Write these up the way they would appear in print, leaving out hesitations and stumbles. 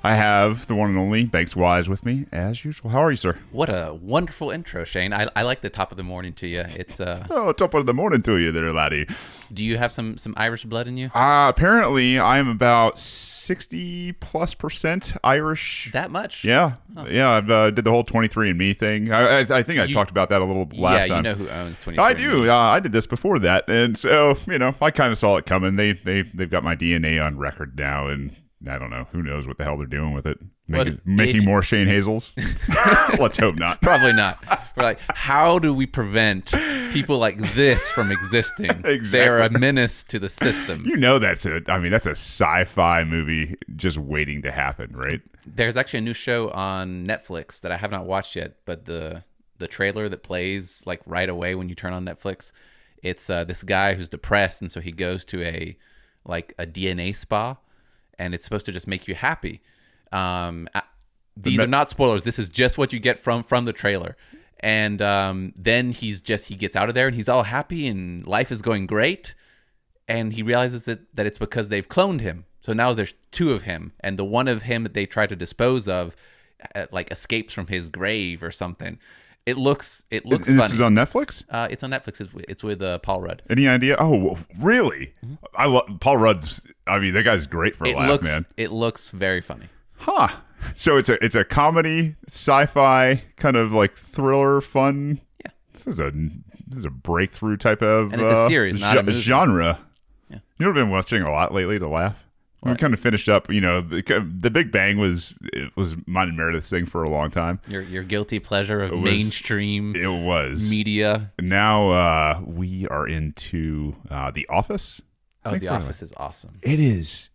I have the one and only Banks Wise with me, as usual. How are you, sir? What a wonderful intro, Shane. I like the top of the morning to you. It's Oh, top of the morning to you there, laddie. Do you have some Irish blood in you? Apparently, I am about 60+% Irish. That much? Yeah. Huh. Yeah, I did the whole 23andMe thing. I think I talked about that a little last time. Yeah, you know who owns 23andMe. I do. I did this before that. And so, I kind of saw it coming. They've got my DNA on record now, and I don't know. Who knows what the hell they're doing with it? Making more Shane Hazels? Let's hope not. Probably not. We're like, how do we prevent people like this from existing? Exactly. They're a menace to the system. That's a sci-fi movie just waiting to happen, right? There's actually a new show on Netflix that I have not watched yet, but the trailer that plays like right away when you turn on Netflix, it's this guy who's depressed, and so he goes to a DNA spa, and it's supposed to just make you happy. These are not spoilers. This is just what you get from the trailer. And then he gets out of there and he's all happy and life is going great. And he realizes that it's because they've cloned him. So now there's two of him, and the one of him that they try to dispose of escapes from his grave or something. It looks funny. This is on Netflix? It's on Netflix. It's with Paul Rudd. Any idea? Oh, really? Mm-hmm. I love Paul Rudd's. That guy's great for a laugh, man. It looks very funny. Huh. So it's a comedy, sci-fi, kind of like thriller, fun. Yeah. This is a breakthrough type of and it's a series, not a movie. Genre. Yeah. You know what I've been watching a lot lately to laugh? We kind of finished up, the Big Bang was mine and Meredith's thing for a long time. Your guilty pleasure of mainstream media. Now we are into The Office. Oh, The Office is awesome. It is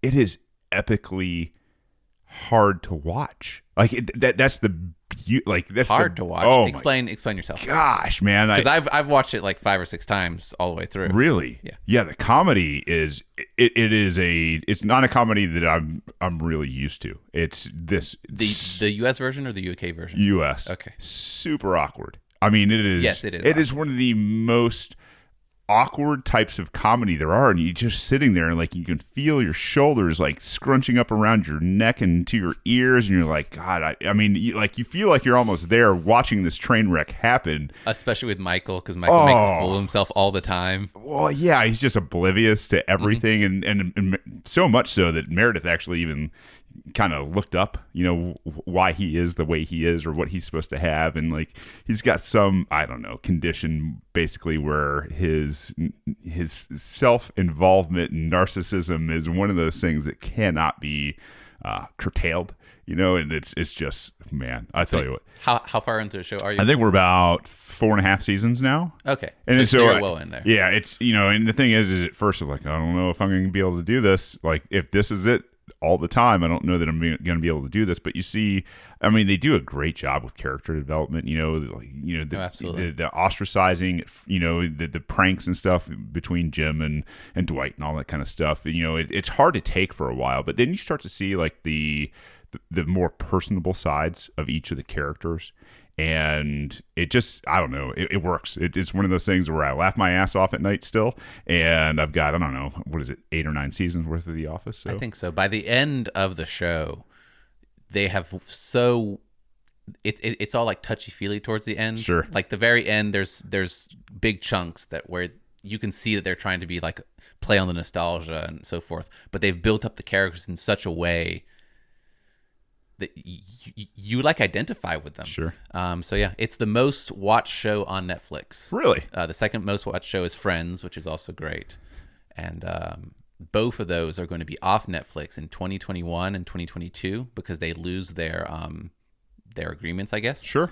epically hard to watch. That's hard to watch. Oh, explain yourself. Gosh, man, because I've watched it like 5 or 6 times all the way through. Really? Yeah. The comedy is it's not a comedy that I'm really used to. It's the U.S. version or the U.K. version? U.S. Okay. Super awkward. It is. Yes, it is. It is one of the most awkward types of comedy there are, and you're just sitting there and you can feel your shoulders scrunching up around your neck and to your ears, and you're like, God, you feel like you're almost there watching this train wreck happen. Especially with Michael, because Michael makes a fool of himself all the time. Well, yeah, he's just oblivious to everything, and so much so that Meredith actually even kind of looked up, why he is the way he is or what he's supposed to have. And he's got some, I don't know, condition basically where his self-involvement and narcissism is one of those things that cannot be curtailed, and it's just, man, I tell you what. How far into the show are you? I think we're about 4.5 seasons now. Okay. And so you're well in there. Yeah, it's, and the thing is at first I'm I don't know if I'm going to be able to do this. If this is it all the time, I don't know that I'm going to be able to do this. But you see, they do a great job with character development. Absolutely. The ostracizing, the pranks and stuff between Jim and Dwight and all that kind of stuff. It's hard to take for a while, but then you start to see the more personable sides of each of the characters. And it just, I don't know, it works. It's one of those things where I laugh my ass off at night still. And I've got, I don't know, what is it, 8 or 9 seasons worth of The Office? So. I think so. By the end of the show, they have it's all touchy-feely towards the end. Sure. The very end, there's big chunks where you can see that they're trying to be play on the nostalgia and so forth. But they've built up the characters in such a way that you identify with them. Sure. So yeah, it's the most watched show on Netflix. Really? The second most watched show is Friends, which is also great. And both of those are going to be off Netflix in 2021 and 2022 because they lose their agreements, I guess. Sure.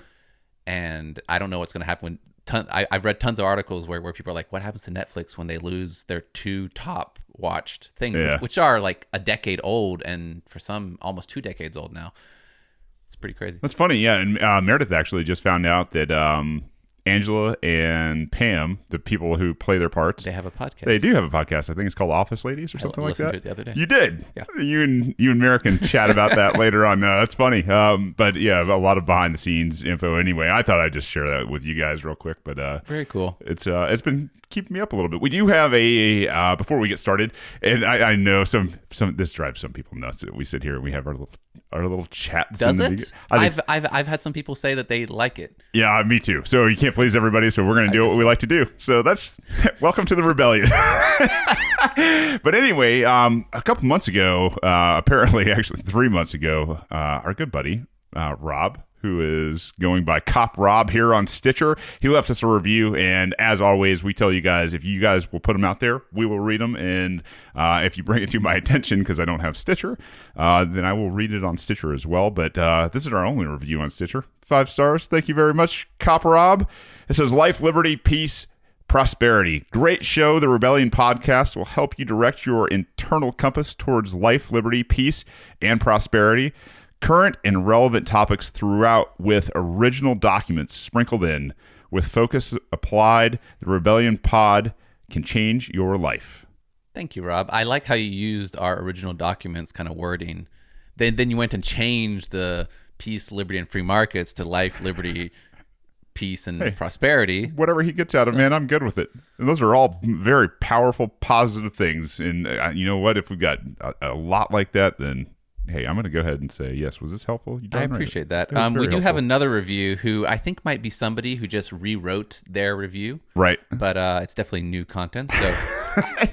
And I don't know what's going to happen when I've read tons of articles where people are like, what happens to Netflix when they lose their 2 top watched things, which are a decade old, and for some almost 2 decades old now. It's pretty crazy. That's funny. Yeah. And Meredith actually just found out that Angela and Pam, the people who play their parts, They have a podcast. they do have a podcast. I think it's called Office Ladies or something like that. I listened to it the other day. You did. Yeah. You and Mara can chat about that later on. That's funny. But yeah, a lot of behind the scenes info. Anyway, I thought I'd just share that with you guys real quick. But Very cool. it's been keeping me up a little bit. We do have a before we get started, and I know some this drives some people nuts that we sit here and we have our little chats. Does it? I've had some people say that they like it. Yeah, me too. So you can't please everybody, so we're going to do what we like to do. So that's welcome to the rebellion. But anyway, a couple months ago, apparently actually 3 months ago, our good buddy Rob, who is going by Cop Rob here on Stitcher, he left us a review, and as always, we tell you guys, if you guys will put them out there, we will read them, and if you bring it to my attention, because I don't have Stitcher, then I will read it on Stitcher as well, but this is our only review on Stitcher. 5 stars. Thank you very much, Cop Rob. It says, life, liberty, peace, prosperity. Great show. The Rebellion Podcast will help you direct your internal compass towards life, liberty, peace, and prosperity. Current and relevant topics throughout with original documents sprinkled in. With focus applied, the Rebellion Pod can change your life. Thank you, Rob. I like how you used our original documents kind of wording. Then you went and changed the peace, liberty, and free markets to life, liberty, peace, and prosperity. Whatever he gets out of, man, I'm good with it. And those are all very powerful, positive things. And you know what? If we've got a lot like that, then hey, I'm going to go ahead and say, yes, was this helpful? I appreciate that. We do have another review who I think might be somebody who just rewrote their review. Right. But it's definitely new content. So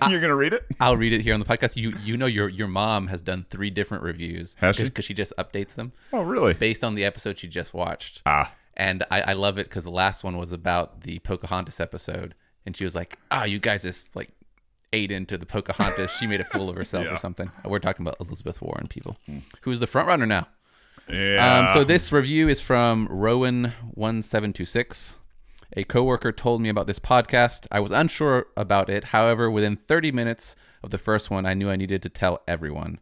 you're going to read it? I'll read it here on the podcast. You know your mom has done 3 different reviews. Has she? Because she just updates them. Oh, really? Based on the episode she just watched. Ah. And I love it because the last one was about the Pocahontas episode. And she was like, you guys just like ate into the Pocahontas. She made a fool of herself or something. We're talking about Elizabeth Warren, people. Who's the front runner now? Yeah. So this review is from Rowan1726. A coworker told me about this podcast. I was unsure about it. However, within 30 minutes of the first one, I knew I needed to tell everyone.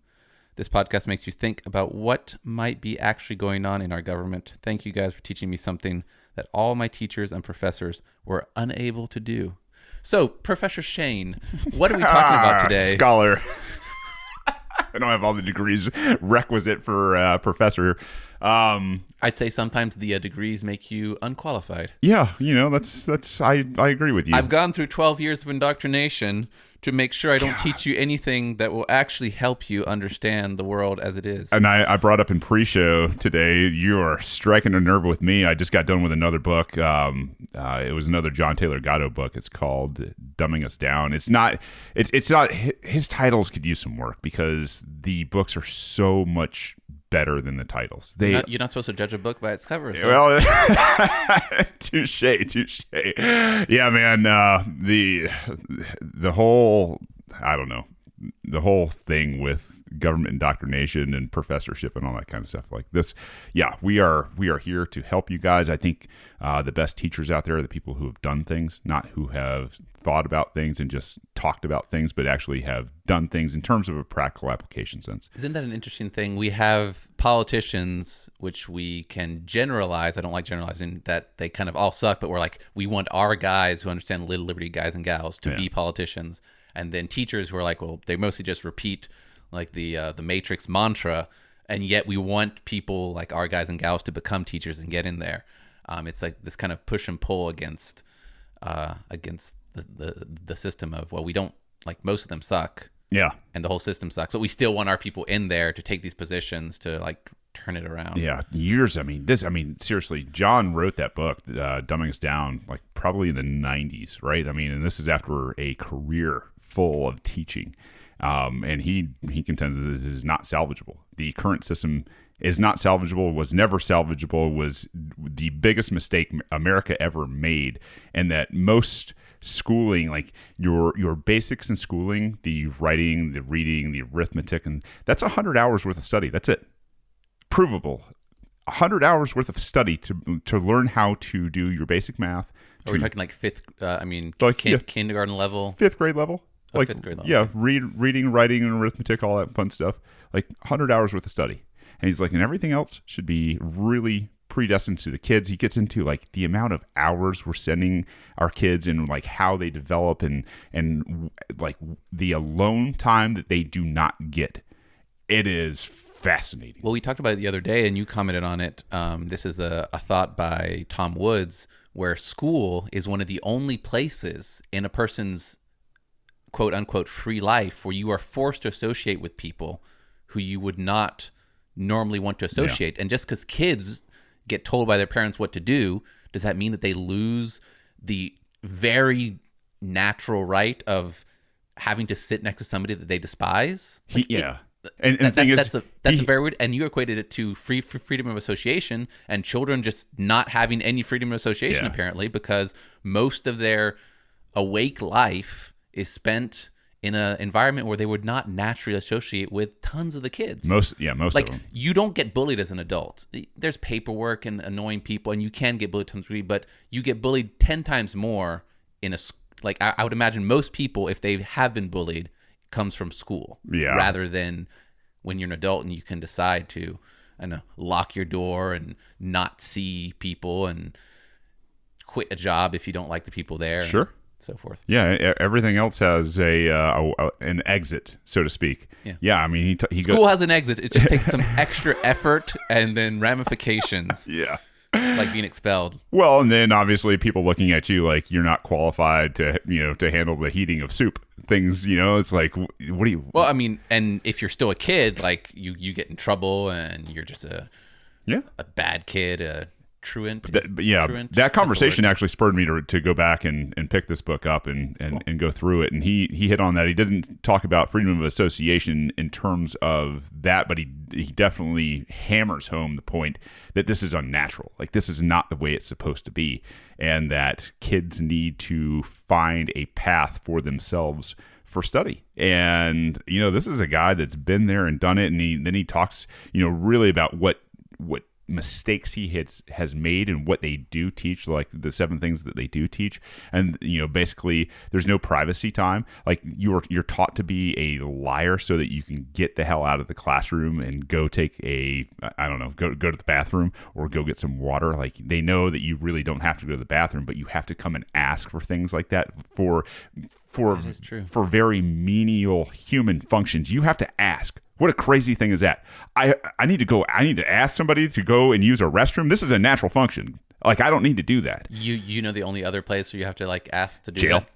This podcast makes you think about what might be actually going on in our government. Thank you guys for teaching me something that all my teachers and professors were unable to do. So, Professor Shane, what are we talking about today? Scholar. I don't have all the degrees requisite for professor. I'd say sometimes the degrees make you unqualified. Yeah, that's. I agree with you. I've gone through 12 years of indoctrination to make sure I don't teach you anything that will actually help you understand the world as it is. And I brought up in pre-show today, you are striking a nerve with me. I just got done with another book. It was another John Taylor Gatto book. It's called Dumbing Us Down. It's not, his titles could use some work because the books are so much better than the titles. You're not supposed to judge a book by its cover. So. Well, touche. Yeah, man. The whole, I don't know, the whole thing with government indoctrination and professorship and all that kind of stuff like this. Yeah, we are here to help you guys. I think the best teachers out there are the people who have done things, not who have thought about things and just talked about things, but actually have done things in terms of a practical application sense. Isn't that an interesting thing? We have politicians, which we can generalize. I don't like generalizing that they kind of all suck, but we're like, we want our guys who understand little liberty guys and gals to be politicians. And then teachers who are like, well, they mostly just repeat like the Matrix mantra, and yet we want people like our guys and gals to become teachers and get in there. It's like this kind of push and pull against the system of, well, we don't, like, most of them suck. Yeah. And the whole system sucks, but we still want our people in there to take these positions to like turn it around. Yeah. Years. I mean, seriously, John wrote that book, Dumbing Us Down, like probably in the 90s, right? I mean, and this is after a career full of teaching. And he contends that this is not salvageable. The current system is not salvageable, was never salvageable, was the biggest mistake America ever made, and that most schooling, like your basics in schooling, the writing, the reading, the arithmetic, and that's 100 hours worth of study. That's it. Provable. 100 hours worth of study to learn how to do your basic math. Are we talking like kindergarten level? 5th grade level. Like 5th grade level. Yeah, reading, writing, and arithmetic, all that fun stuff. Like 100 hours worth of study. And he's like, and everything else should be really predestined to the kids. He gets into like the amount of hours we're sending our kids and like how they develop and like the alone time that they do not get. It is fascinating. Well, we talked about it the other day, and you commented on it. This is a thought by Tom Woods, where school is one of the only places in a person's quote unquote free life where you are forced to associate with people who you would not normally want to associate. And just because kids get told by their parents what to do, does that mean that they lose the very natural right of having to sit next to somebody that they despise? And the thing is, that's a very weird. And you equated it to freedom of association, and children just not having any freedom of association apparently, because most of their awake life is spent in an environment where they would not naturally associate with tons of the kids. Most like, of them. You don't get bullied as an adult. There's paperwork and annoying people, and you can get bullied to some degree, but you get bullied 10 times more in a like. I would imagine most people, if they have been bullied, comes from school, rather than when you're an adult and you can decide to, I don't know, lock your door and not see people and quit a job if you don't like the people there. Sure. So forth. Yeah, everything else has an exit, so to speak. Yeah. I mean, school has an exit. It just takes some extra effort and then ramifications. Yeah, like being expelled. Well, and then obviously people looking at you like you're not qualified to handle the heating of soup. Things, it's like, what do you? Well, I mean, and if you're still a kid, like you get in trouble and you're just a bad kid, a truant. Truant? That conversation actually spurred me to go back and pick this book up and go through it. And he hit on that. He didn't talk about freedom of association in terms of that, but he definitely hammers home the point that this is unnatural. Like, this is not the way it's supposed to be, and that kids need to find a path for themselves for study. And this is a guy that's been there and done it, and then he talks really about what mistakes he has made and what they do teach, like the 7 things that they do teach. And basically there's no privacy time. Like, you're taught to be a liar so that you can get the hell out of the classroom and go take go to the bathroom or go get some water. Like, they know that you really don't have to go to the bathroom, but you have to come and ask for things like that for very menial human functions. You have to ask. What a crazy thing is that? I need to ask somebody to go and use a restroom. This is a natural function. Like, I don't need to do that. You know the only other place where you have to like ask to do jail. That?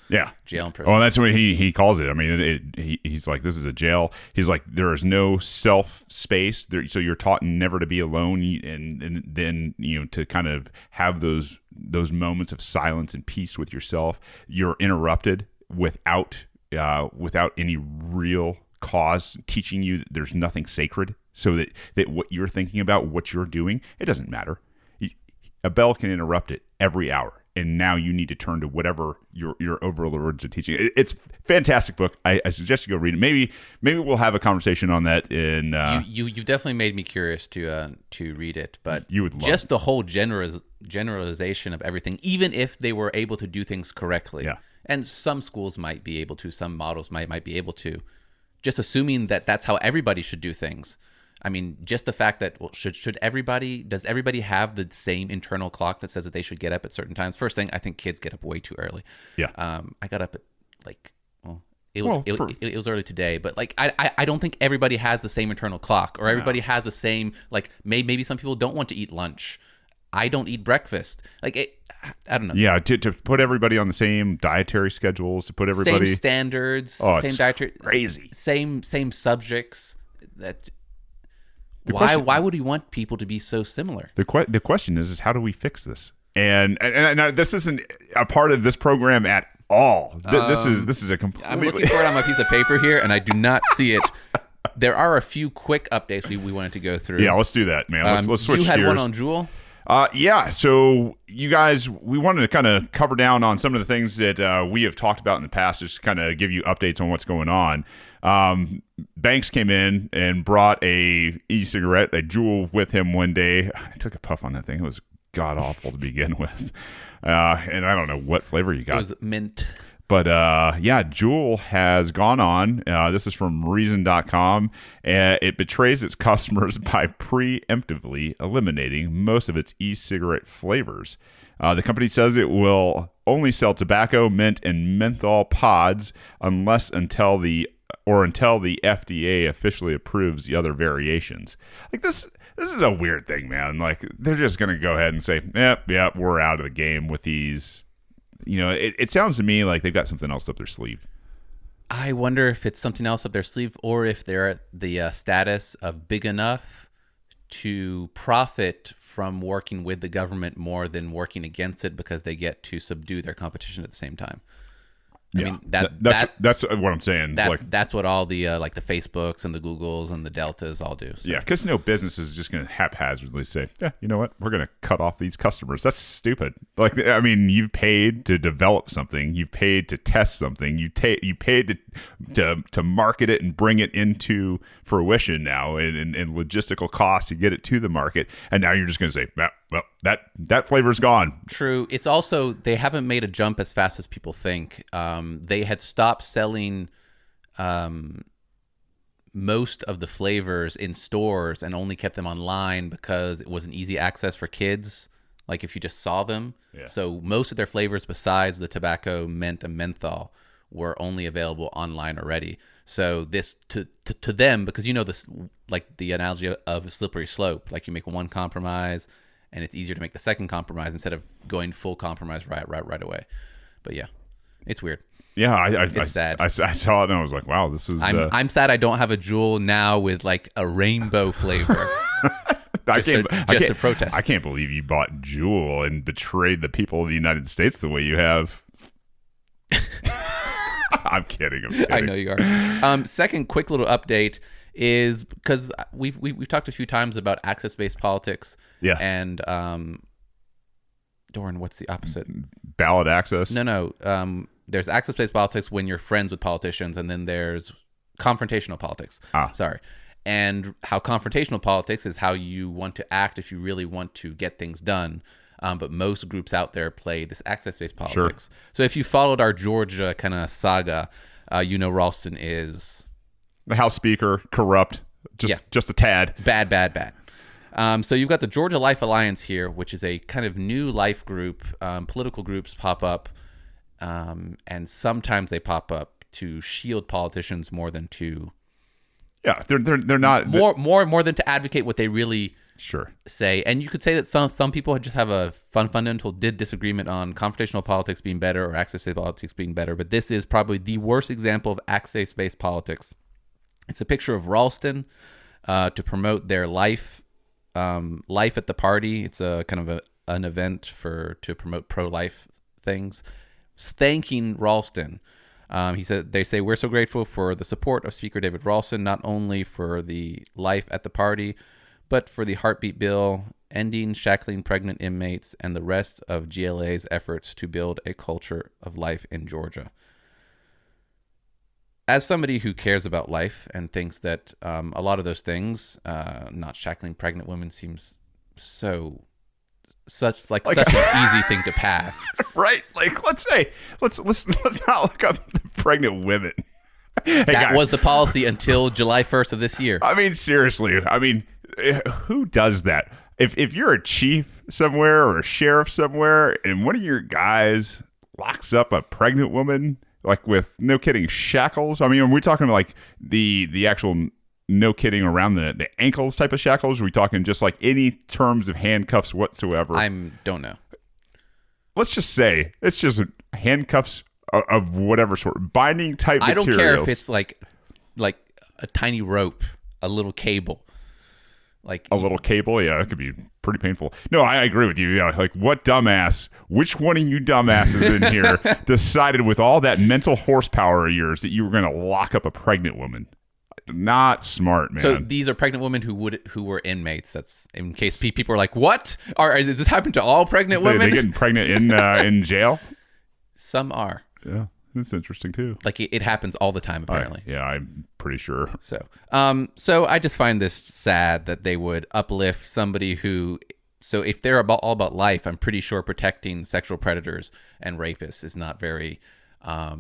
Yeah. Jail and prison. Oh, that's what he calls it. I mean, he's like, this is a jail. He's like, there is no self space there, so you're taught never to be alone, and then to kind of have those moments of silence and peace with yourself. You're interrupted without any real cause teaching you that there's nothing sacred, so that what you're thinking about, what you're doing, it doesn't matter. A bell can interrupt it every hour, and now you need to turn to whatever your overlords are teaching. It's a fantastic book. I suggest you go read it. Maybe we'll have a conversation on that. You definitely made me curious to read it, but you would love just it. The whole generalization of everything, even if they were able to do things correctly. Yeah. And some schools might be able to, some models might be able to. Just assuming that that's how everybody should do things. I mean, just the fact that, well, does everybody have the same internal clock that says that they should get up at certain times? First thing, I think kids get up way too early. Yeah. I got up at it was early today, but like I don't think everybody has the same internal clock, or everybody has the same, like maybe some people don't want to eat lunch. I don't eat breakfast. Like, I don't know. Yeah, to put everybody on the same dietary schedules, to put everybody same standards, same dietary, crazy, same subjects. Why would we want people to be so similar? The question is how do we fix this? And this isn't a part of this program at all. This is a completely. I'm looking for it on my piece of paper here, and I do not see it. There are a few quick updates we wanted to go through. Yeah, let's do that, man. Let's switch gears. You had gears. one on Jewel? Yeah, so you guys, we wanted to kind of cover down on some of the things that we have talked about in the past, just kind of give you updates on what's going on. Banks came in and brought a e-cigarette, a Juul, with him one day. I took a puff on that thing. It was god-awful to begin with. And I don't know what flavor you got. It was mint. But yeah, Juul has gone on. This is from Reason.com. It betrays its customers by preemptively eliminating most of its e-cigarette flavors. The company says it will only sell tobacco, mint, and menthol pods until the FDA officially approves the other variations. Like this is a weird thing, man. Like they're just gonna go ahead and say, yep, we're out of the game with these. You know, it sounds to me like they've got something else up their sleeve. I wonder if it's something else up their sleeve, or if they're at the status of big enough to profit from working with the government more than working against it, because they get to subdue their competition at the same time. I mean, that's what I'm saying. That's what all the like the Facebooks and the Googles and the Deltas all do. So. Yeah, because no business is just going to haphazardly say, yeah, you know what, we're going to cut off these customers. That's stupid. Like, I mean, you've paid to develop something, you paid to test something, you paid to market it and bring it into fruition now, and logistical costs to get it to the market, and now you're just going to say, well, that flavor's gone. True. It's also, they haven't made a jump as fast as people think. They had stopped selling most of the flavors in stores and only kept them online because it was an easy access for kids. Like if you just saw them. Yeah. So most of their flavors besides the tobacco, mint, and menthol were only available online already. So this to them, because you know this, like the analogy of a slippery slope, like you make one compromise and it's easier to make the second compromise instead of going full compromise right away. But yeah, it's weird. Yeah, it's sad. I saw it and I was like, wow, this is... I'm sad I don't have a Juul now with like a rainbow flavor. just to protest. I can't believe you bought Juul and betrayed the people of the United States the way you have. I'm kidding. I know you are. Second quick little update is because we've talked a few times about access-based politics. Yeah. And Doran, what's the opposite? Ballot access? No. There's access-based politics when you're friends with politicians, and then there's confrontational politics. Sorry. And how confrontational politics is how you want to act if you really want to get things done. But most groups out there play this access-based politics. Sure. So if you followed our Georgia kind of saga, you know Ralston is... the House Speaker, corrupt, just a tad. Bad. So you've got the Georgia Life Alliance here, which is a kind of new life group. Political groups pop up, and sometimes they pop up to shield politicians more than to... Yeah, they're not... More than to advocate what they really... Sure. Say. And you could say that some people just have a fundamental disagreement on confrontational politics being better or access-based politics being better, but this is probably the worst example of access-based politics. It's a picture of Ralston to promote their life at the party. It's a kind of an event to promote pro-life things. Thanking Ralston. They say, we're so grateful for the support of Speaker David Ralston, not only for the life at the party, but for the heartbeat bill, ending shackling pregnant inmates, and the rest of GLA's efforts to build a culture of life in Georgia. As somebody who cares about life and thinks that a lot of those things, not shackling pregnant women, seems such an easy thing to pass. Right? Like, let's not look up the pregnant women. Hey, that guys. Was the policy until July 1st of this year. I mean, seriously. I mean, who does that? If you're a chief somewhere or a sheriff somewhere and one of your guys locks up a pregnant woman, like with, no kidding, shackles. I mean, are we talking like the actual, no kidding, around the ankles type of shackles? Are we talking just like any terms of handcuffs whatsoever? Don't know. Let's just say it's just handcuffs of whatever sort, binding type materials. I don't care if it's like a tiny rope, a little cable. Like a little cable, yeah, it could be pretty painful. No, I agree with you. Yeah, like what dumbass? Which one of you dumbasses in here decided with all that mental horsepower of yours that you were going to lock up a pregnant woman? Not smart, man. So these are pregnant women who were inmates. That's in case people are like, "What? Is this happening to all pregnant women? Are they getting pregnant in jail?" Some are. Yeah. That's interesting too. Like it happens all the time, apparently. Yeah, I'm pretty sure. So I just find this sad that they would uplift somebody who. So if they're all about life, I'm pretty sure protecting sexual predators and rapists is not very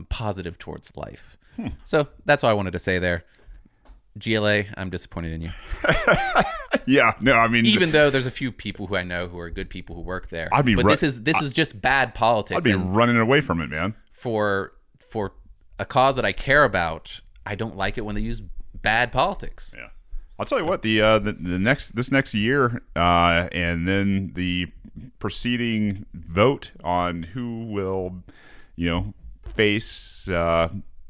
positive towards life. So that's all I wanted to say there. GLA, I'm disappointed in you. Yeah, no, I mean, even though there's a few people who I know who are good people who work there, I'd be but this is just bad politics. I'd be running away from it, man. For a cause that I care about, I don't like it when they use bad politics. Yeah, I'll tell you what, this next year, and then the preceding vote on who will, face.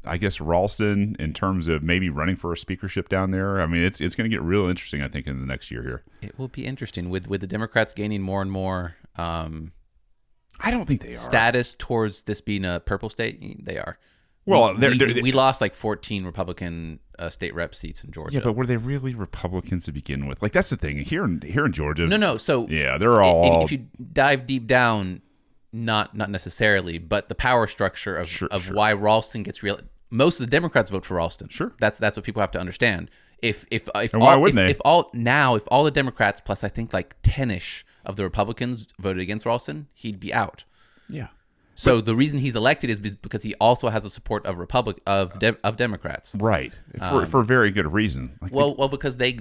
I guess Ralston in terms of maybe running for a speakership down there. I mean, it's going to get real interesting, I think, in the next year here. It will be interesting with the Democrats gaining more and more. I don't think they are status towards this being a purple state. They are. Well, we lost like 14 Republican state rep seats in Georgia. Yeah, but were they really Republicans to begin with? Like, that's the thing here in Georgia. No. So yeah, they're all. If you dive deep down, not necessarily, but the power structure of Sure. why Ralston gets real. Most of the Democrats vote for Ralston. Sure, that's what people have to understand. If why wouldn't they? If all the Democrats plus I think like 10-ish of the Republicans voted against Ralston, he'd be out. Yeah. So the reason he's elected is because he also has the support of of Democrats. Right. For a very good reason. Like well, because they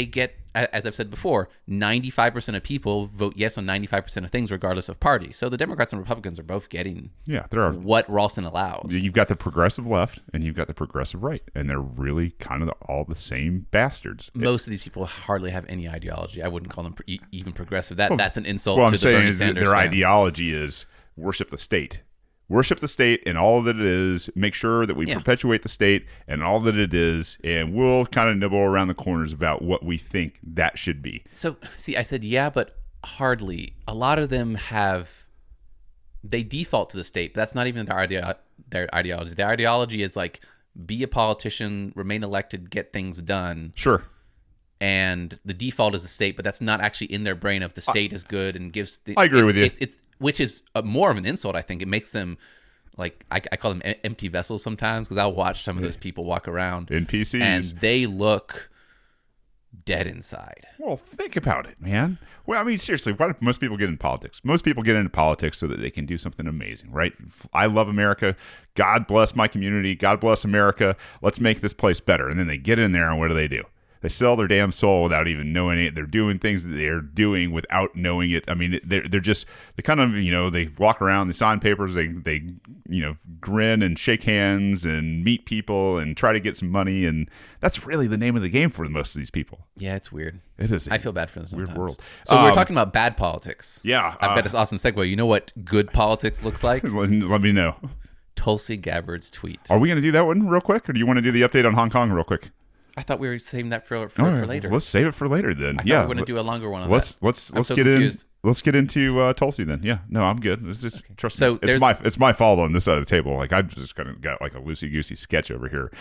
get, as I've said before, 95% of people vote yes on 95% of things, regardless of party. So the Democrats and Republicans are both getting what Ralston allows. You've got the progressive left and you've got the progressive right, and they're really kind of all the same bastards. Most of these people hardly have any ideology. I wouldn't call them even progressive. That's an insult What to I'm the saying Bernie is that Sanders their fans. ideology is worship the state. Worship the state, and all that it is, make sure that we perpetuate the state and all that it is, and we'll kind of nibble around the corners about what we think that should be. So, see, I said but hardly. A lot of them they default to the state, but that's not even their ideology. Their ideology is like, be a politician, remain elected, get things done. Sure. And the default is the state, but that's not actually in their brain of the state is good and gives. I agree with you. It's which is more of an insult. I think it makes them like I call them empty vessels sometimes, because I'll watch some of those people walk around NPCs, and they look dead inside. Well, think about it, man. Well, I mean, seriously, why do most people get into politics? Most people get into politics so that they can do something amazing, right? I love America. God bless my community. God bless America. Let's make this place better. And then they get in there, and what do? They sell their damn soul without even knowing it. They're doing things that they're doing without knowing it. I mean, they kind of, they walk around, they sign papers, they grin and shake hands and meet people and try to get some money. And that's really the name of the game for most of these people. Yeah, it's weird. It is. I feel bad for them sometimes. Weird world. So we're talking about bad politics. Yeah. I've got this awesome segue. You know what good politics looks like? Let me know. Tulsi Gabbard's tweet. Are we going to do that one real quick, or do you want to do the update on Hong Kong real quick? I thought we were saving that for right, later. Let's save it for later then. I thought we were going to do a longer one on that. Let's get confused. Let's get into Tulsi then. Yeah, no, I'm good. It's just trust me. It's my fault on this side of the table. Like, I've just kind of got like a loosey goosey sketch over here.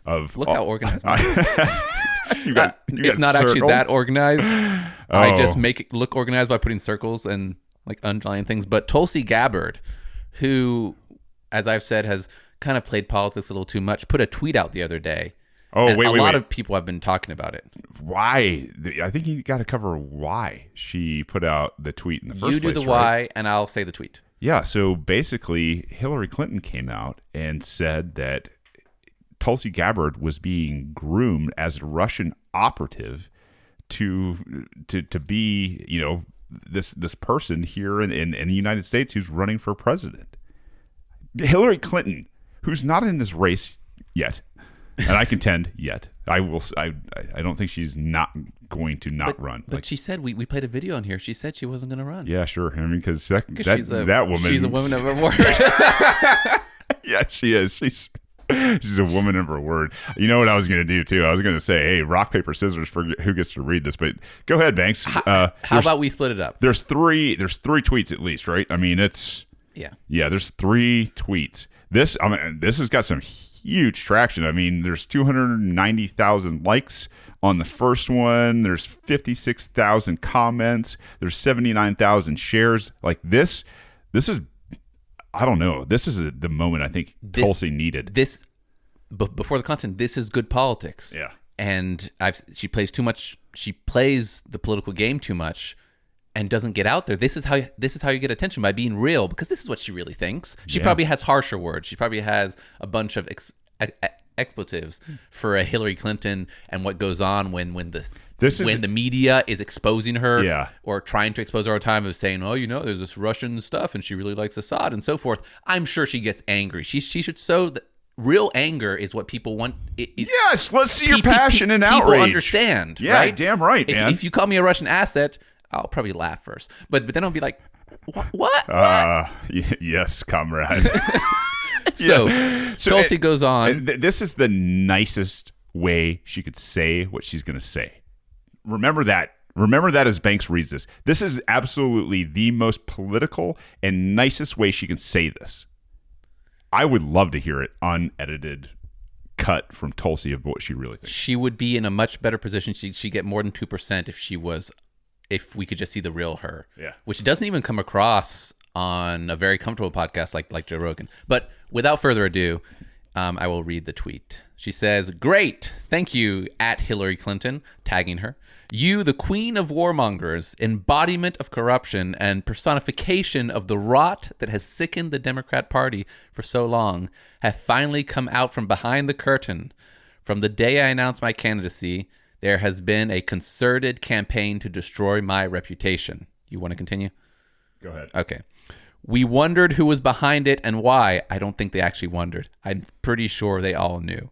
Look how organized. It's not actually that organized. I just make it look organized by putting circles and like underlying things. But Tulsi Gabbard, who, as I've said, has kind of played politics a little too much, put a tweet out the other day. Oh, wait. A lot of people have been talking about it. Why? I think you got to cover why she put out the tweet in the first place. You do the why, and I'll say the tweet. Yeah, so basically, Hillary Clinton came out and said that Tulsi Gabbard was being groomed as a Russian operative to be, this person here in the United States who's running for president. Hillary Clinton, who's not in this race yet. And I contend yet. I don't think she's not going to run. But she said we played a video on here. She said she wasn't going to run. Yeah, sure. I mean, because that woman. She's a woman of her word. Yeah, she is. She's a woman of her word. You know what I was going to do too? I was going to say, hey, rock paper scissors for who gets to read this. But go ahead, Banks. How about we split it up? There's three tweets at least, right? I mean, it's yeah. There's 3 tweets. This has got some huge traction. I mean, there's 290,000 likes on the first one. There's 56,000 comments. There's 79,000 shares. Like this is, I don't know. This is the moment I think Tulsi needed. Before the content, this is good politics. Yeah. And she plays too much. She plays the political game too much. and doesn't get out there, this is how you get attention, by being real, because this is what she really thinks. She Yeah. probably has harsher words. She probably has a bunch of expletives for a Hillary Clinton, and what goes on when the media is exposing her, Yeah. or trying to expose her all the time, of saying, oh, there's this Russian stuff and she really likes Assad and so forth. I'm sure she gets angry. She should sow the real anger is what people want. Yes, let's see your passion and outrage. People understand. Yeah, right? damn right, man. If you call me a Russian asset, I'll probably laugh first, but then I'll be like, what? Yes, comrade. So Tulsi goes on. This is the nicest way she could say what she's going to say. Remember that. Remember that as Banks reads this. This is absolutely the most political and nicest way she can say this. I would love to hear it unedited cut from Tulsi of what she really thinks. She would be in a much better position. She'd get more than 2% if we could just see the real her. Yeah. Which doesn't even come across on a very comfortable podcast like Joe Rogan. But without further ado, I will read the tweet. She says, "Great, thank you, at Hillary Clinton," tagging her. "You, the queen of warmongers, embodiment of corruption and personification of the rot that has sickened the Democrat Party for so long, have finally come out from behind the curtain. From the day I announced my candidacy, there has been a concerted campaign to destroy my reputation." You want to continue? Go ahead. Okay. "We wondered who was behind it and why." I don't think they actually wondered. I'm pretty sure they all knew.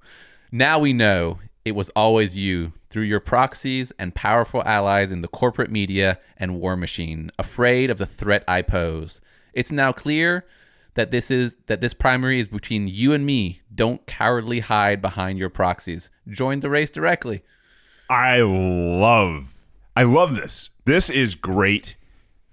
"Now we know it was always you, through your proxies and powerful allies in the corporate media and war machine, afraid of the threat I pose. It's now clear that this primary is between you and me. Don't cowardly hide behind your proxies. Join the race directly." I love this. This is great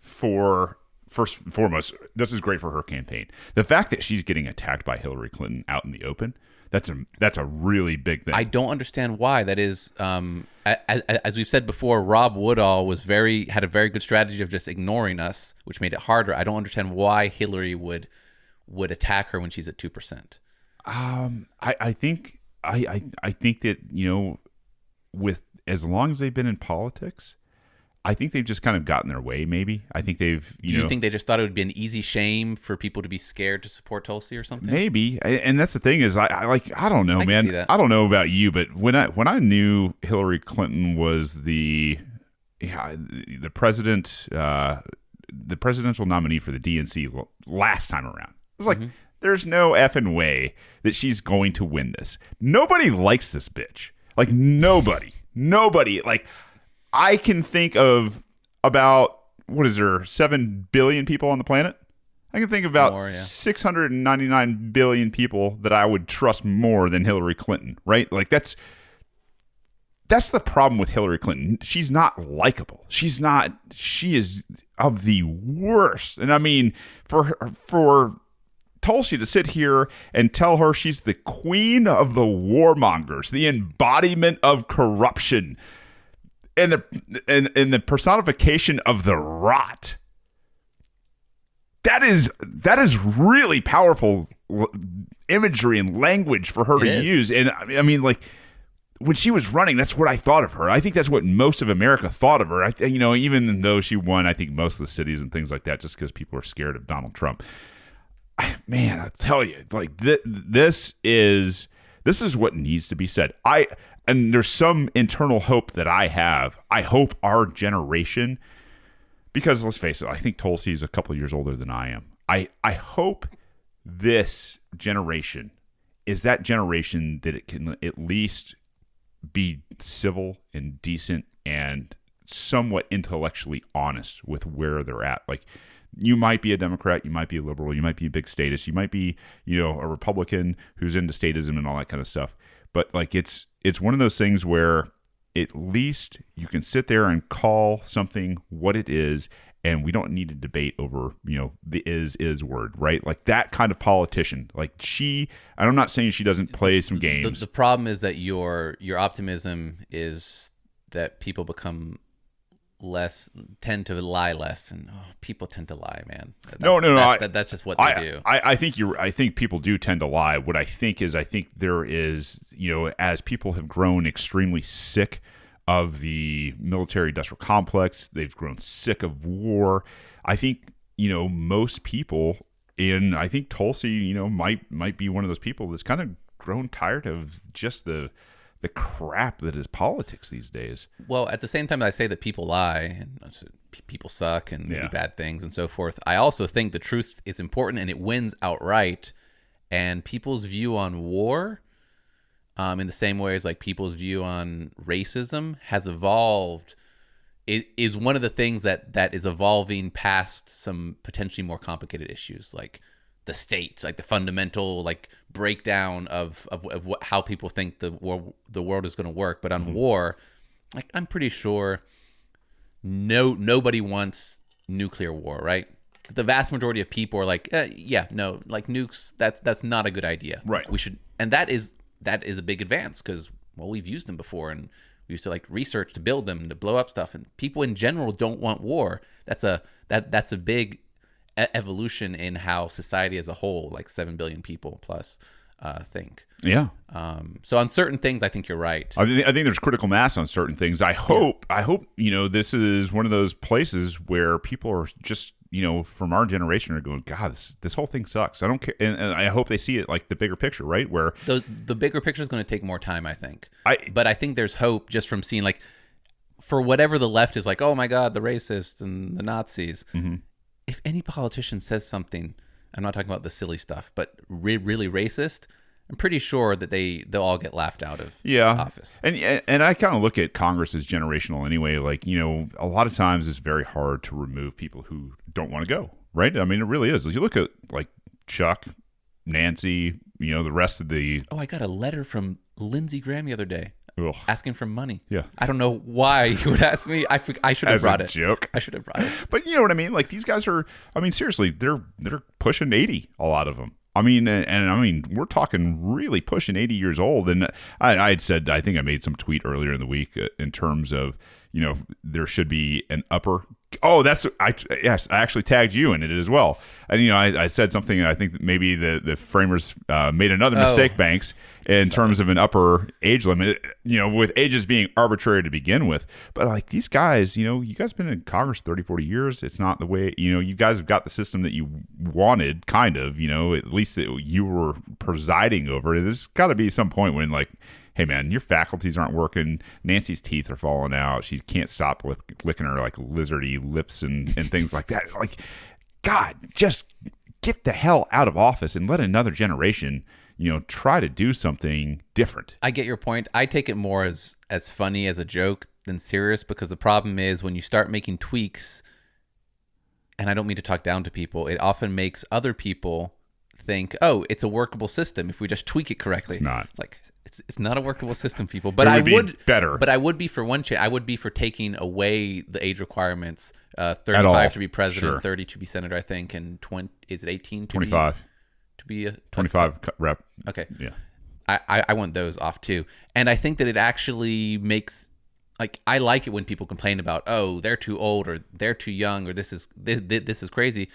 for, first and foremost, this is great for her campaign. The fact that she's getting attacked by Hillary Clinton out in the open, that's a really big thing. I don't understand why. That is, as we've said before, Rob Woodall had a very good strategy of just ignoring us, which made it harder. I don't understand why Hillary would attack her when she's at 2%. I think that, with as long as they've been in politics, I think they've just kind of gotten their way. Maybe I think they've. Do you think they just thought it would be an easy shame for people to be scared to support Tulsi or something? Maybe, and that's the thing is, I don't know, I can man. see that. I don't know about you, but when I knew Hillary Clinton was the president, the presidential nominee for the DNC last time around, it was like, there's no effing way that she's going to win this. Nobody likes this bitch. Like nobody. Like, I can think of about, what is there, 7 billion people on the planet? I can think of about more, yeah. 699 billion people that I would trust more than Hillary Clinton, right? Like that's the problem with Hillary Clinton. She's not likable. She is of the worst. And I mean, for Tulsi to sit here and tell her she's the queen of the warmongers, the embodiment of corruption, and the personification of the rot. That is really powerful imagery and language for her to use. And I mean, like, when she was running, that's what I thought of her. I think that's what most of America thought of her. Even though she won, I think most of the cities and things like that, just because people are scared of Donald Trump. Man, I tell you, like this is what needs to be said. And there's some internal hope that I have. I hope our generation, because let's face it, I think Tulsi is a couple of years older than I am. I hope this generation is that generation that it can at least be civil and decent and somewhat intellectually honest with where they're at. Like, you might be a Democrat, you might be a liberal, you might be a big statist, you might be, a Republican who's into statism and all that kind of stuff. But like, it's one of those things where at least you can sit there and call something what it is, and we don't need to debate over, the is word, right? Like that kind of politician. Like I'm not saying she doesn't play some games. The problem is that your optimism is that people tend to lie less, and people tend to lie, man. No. That's just what they do. I think people do tend to lie. What I think there is, as people have grown extremely sick of the military-industrial complex. They've grown sick of war. I think, most people I think Tulsi, might be one of those people that's kind of grown tired of just the crap that is politics these days. Well, at the same time, I say that people lie and people suck and they do bad things and so forth. I also think the truth is important and it wins outright. And people's view on war, in the same way as like people's view on racism, has evolved. It is one of the things that is evolving past some potentially more complicated issues like the state, like the fundamental like breakdown of how people think the world is going to work. But on war, like I'm pretty sure nobody wants nuclear war, right? The vast majority of people are like, no, like nukes, that's not a good idea. Right. We should, and that is a big advance because we've used them before and we used to like research to build them to blow up stuff, and people in general don't want war. That's a big evolution in how society as a whole, like 7 billion people plus, think. Yeah. So on certain things, I think you're right. I think there's critical mass on certain things. I hope this is one of those places where people are just, from our generation are going, God, this whole thing sucks. I don't care. And I hope they see it like the bigger picture, right? Where the bigger picture is going to take more time, I think. But I think there's hope just from seeing like, for whatever the left is like, oh my God, the racists and the Nazis. Mm-hmm. If any politician says something, I'm not talking about the silly stuff, but really racist, I'm pretty sure that they'll all get laughed out of office. And I kind of look at Congress as generational anyway. Like, a lot of times it's very hard to remove people who don't want to go, right? I mean, it really is. You look at like Chuck, Nancy, the rest of the... Oh, I got a letter from Lindsey Graham the other day. Ugh. Asking for money. Yeah. I don't know why you would ask me. I should have brought it. Joke. I should have brought it. But you know what I mean? Like these guys are, seriously, they're pushing 80, a lot of them. We're talking really pushing 80 years old. And I had said, I think I made some tweet earlier in the week in terms of, there should be an upper. Oh, I actually tagged you in it as well. And, I said something, I think that maybe the framers made another mistake, Banks, in terms of an upper age limit, with ages being arbitrary to begin with. But like these guys, you guys have been in Congress 30, 40 years. It's not the way, you guys have got the system that you wanted, kind of, at least that you were presiding over. There's got to be some point when like, hey man, your faculties aren't working. Nancy's teeth are falling out. She can't stop licking her like lizardy lips and things like that. Like, God, just get the hell out of office and let another generation, try to do something different. I get your point. I take it more as funny as a joke than serious, because the problem is when you start making tweaks, and I don't mean to talk down to people, it often makes other people think, oh, it's a workable system if we just tweak it correctly. It's not. It's like, it's not a workable system, people. But I would better. But I would be for one change. I would be for taking away the age requirements. 35 to be president, sure. 30 to be senator, I think, and 20. Is it 18? 25 to be a 25 rep. Okay. Yeah. I want those off too, and I think that it actually makes, like, I like it when people complain about, oh, they're too old or they're too young or this is crazy,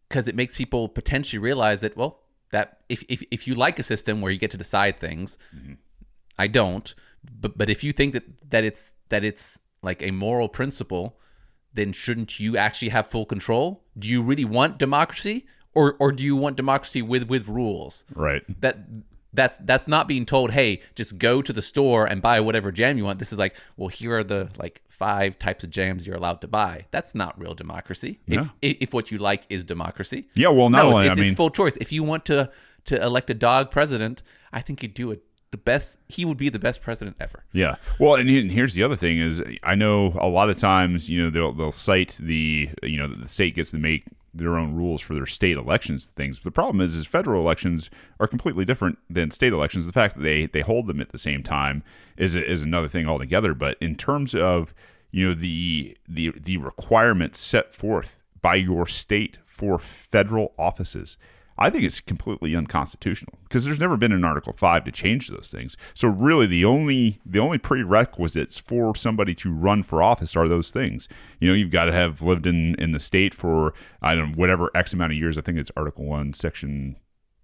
because it makes people potentially realize that, well, that if you like a system where you get to decide things, mm-hmm. I don't, but if you think that it's like a moral principle, then shouldn't you actually have full control? Do you really want democracy, or do you want democracy with rules? Right. That's not being told, hey, just go to the store and buy whatever jam you want. This is like, well, here are the like 5 types of jams you're allowed to buy. That's not real democracy. No. If what you like is democracy. Yeah, well, it's full choice. If you want to elect a dog president, I think you'd do it the best. He would be the best president ever. Yeah. Well, and here's the other thing is, I know a lot of times, they'll cite the state gets to make their own rules for their state elections things. But the problem is federal elections are completely different than state elections. The fact that they hold them at the same time is another thing altogether. But in terms of, the requirements set forth by your state for federal offices, I think it's completely unconstitutional, because there's never been an Article 5 to change those things. So really the only prerequisites for somebody to run for office are those things. You've got to have lived in the state for, I don't know, whatever X amount of years. I think it's Article 1, Section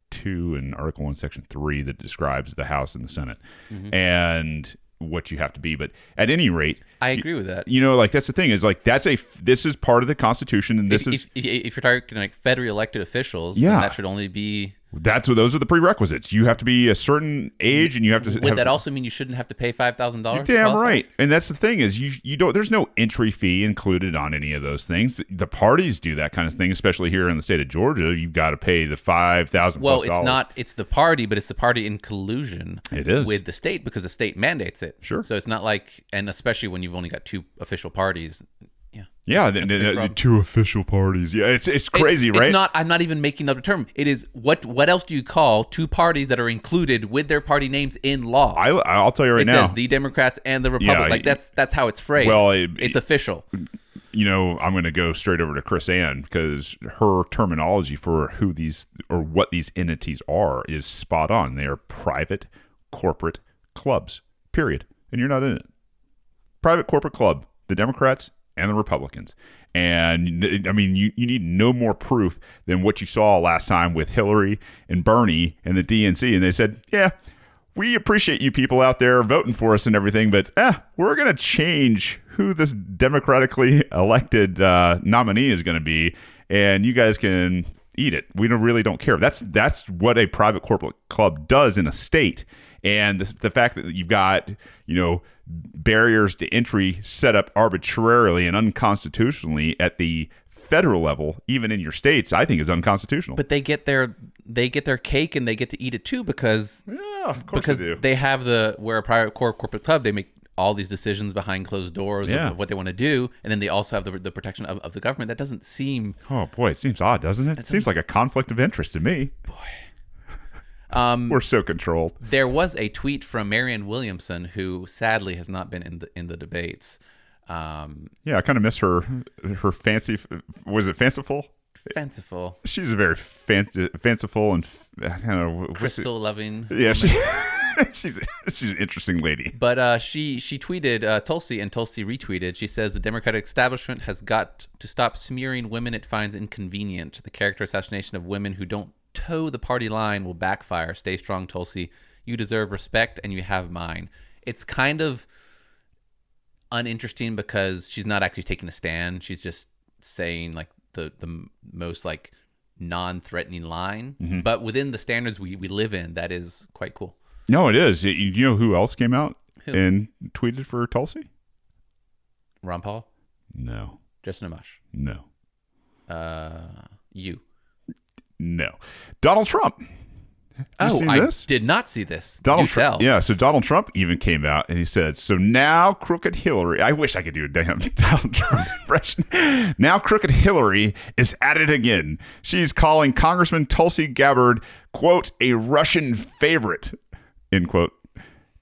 2 and Article 1, Section 3 that describes the House and the Senate. Mm-hmm. And what you have to be. But at any rate, I agree with that. Like that's the thing is like this is part of the Constitution, and if you're talking like federally elected officials, yeah, then that should only be. Those are the prerequisites. You have to be a certain age, and you have to. Would that also mean you shouldn't have to pay $5,000? Damn right. And that's the thing is you don't. There's no entry fee included on any of those things. The parties do that kind of thing, especially here in the state of Georgia. You've got to pay the $5,000. Well, it's not. It's the party, but it's the party in collusion. It is with the state because the state mandates it. Sure. So it's not like, and especially when you've only got 2 official parties. Yeah, the 2 official parties. Yeah, it's crazy, right? It's not. I'm not even making up the term. It is what else do you call 2 parties that are included with their party names in law? I'll tell you right now. It says the Democrats and the Republicans. Yeah, that's how it's phrased. Well, it's official. I'm going to go straight over to Chris Ann because her terminology for who these or what these entities are is spot on. They are private corporate clubs. Period. And you're not in it. Private corporate club. The Democrats and the Republicans. And I mean, you need no more proof than what you saw last time with Hillary and Bernie and the DNC. And they said, yeah, we appreciate you people out there voting for us and everything, but we're going to change who this democratically elected nominee is going to be. And you guys can eat it. We really don't care. That's what a private corporate club does in a state. And the fact that you've got, barriers to entry set up arbitrarily and unconstitutionally at the federal level, even in your states, I think is unconstitutional. But they get their cake and they get to eat it too because of course they do. They have where a private corporate club, they make all these decisions behind closed doors of what they want to do, and then they also have the protection of the government. That doesn't seem. Oh boy, it seems odd, doesn't it? It seems like a conflict of interest to me. Boy. We're so controlled. There was a tweet from Marianne Williamson, who sadly has not been in the debates. I kind of miss her fancy. Was it fanciful? Fanciful. She's a very fanciful and I don't know, crystal loving. Yeah, she's an interesting lady. But she tweeted Tulsi, and Tulsi retweeted. She says the Democratic establishment has got to stop smearing women it finds inconvenient. The character assassination of women who don't toe the party line will backfire. Stay strong, Tulsi. You deserve respect, and you have mine. It's kind of uninteresting because she's not actually taking a stand. She's just saying like the most like non-threatening line. Mm-hmm. But within the standards we live in, that is quite cool. No, it is. You know who else came out and tweeted for Tulsi? Ron Paul? No. Justin Amash? No. You? No. Donald Trump. I did not see this. Donald Trump. Yeah, so Donald Trump even came out and he said, so now crooked Hillary. I wish I could do a damn Donald Trump impression. Now crooked Hillary is at it again. She's calling Congressman Tulsi Gabbard, quote, a Russian favorite, end quote.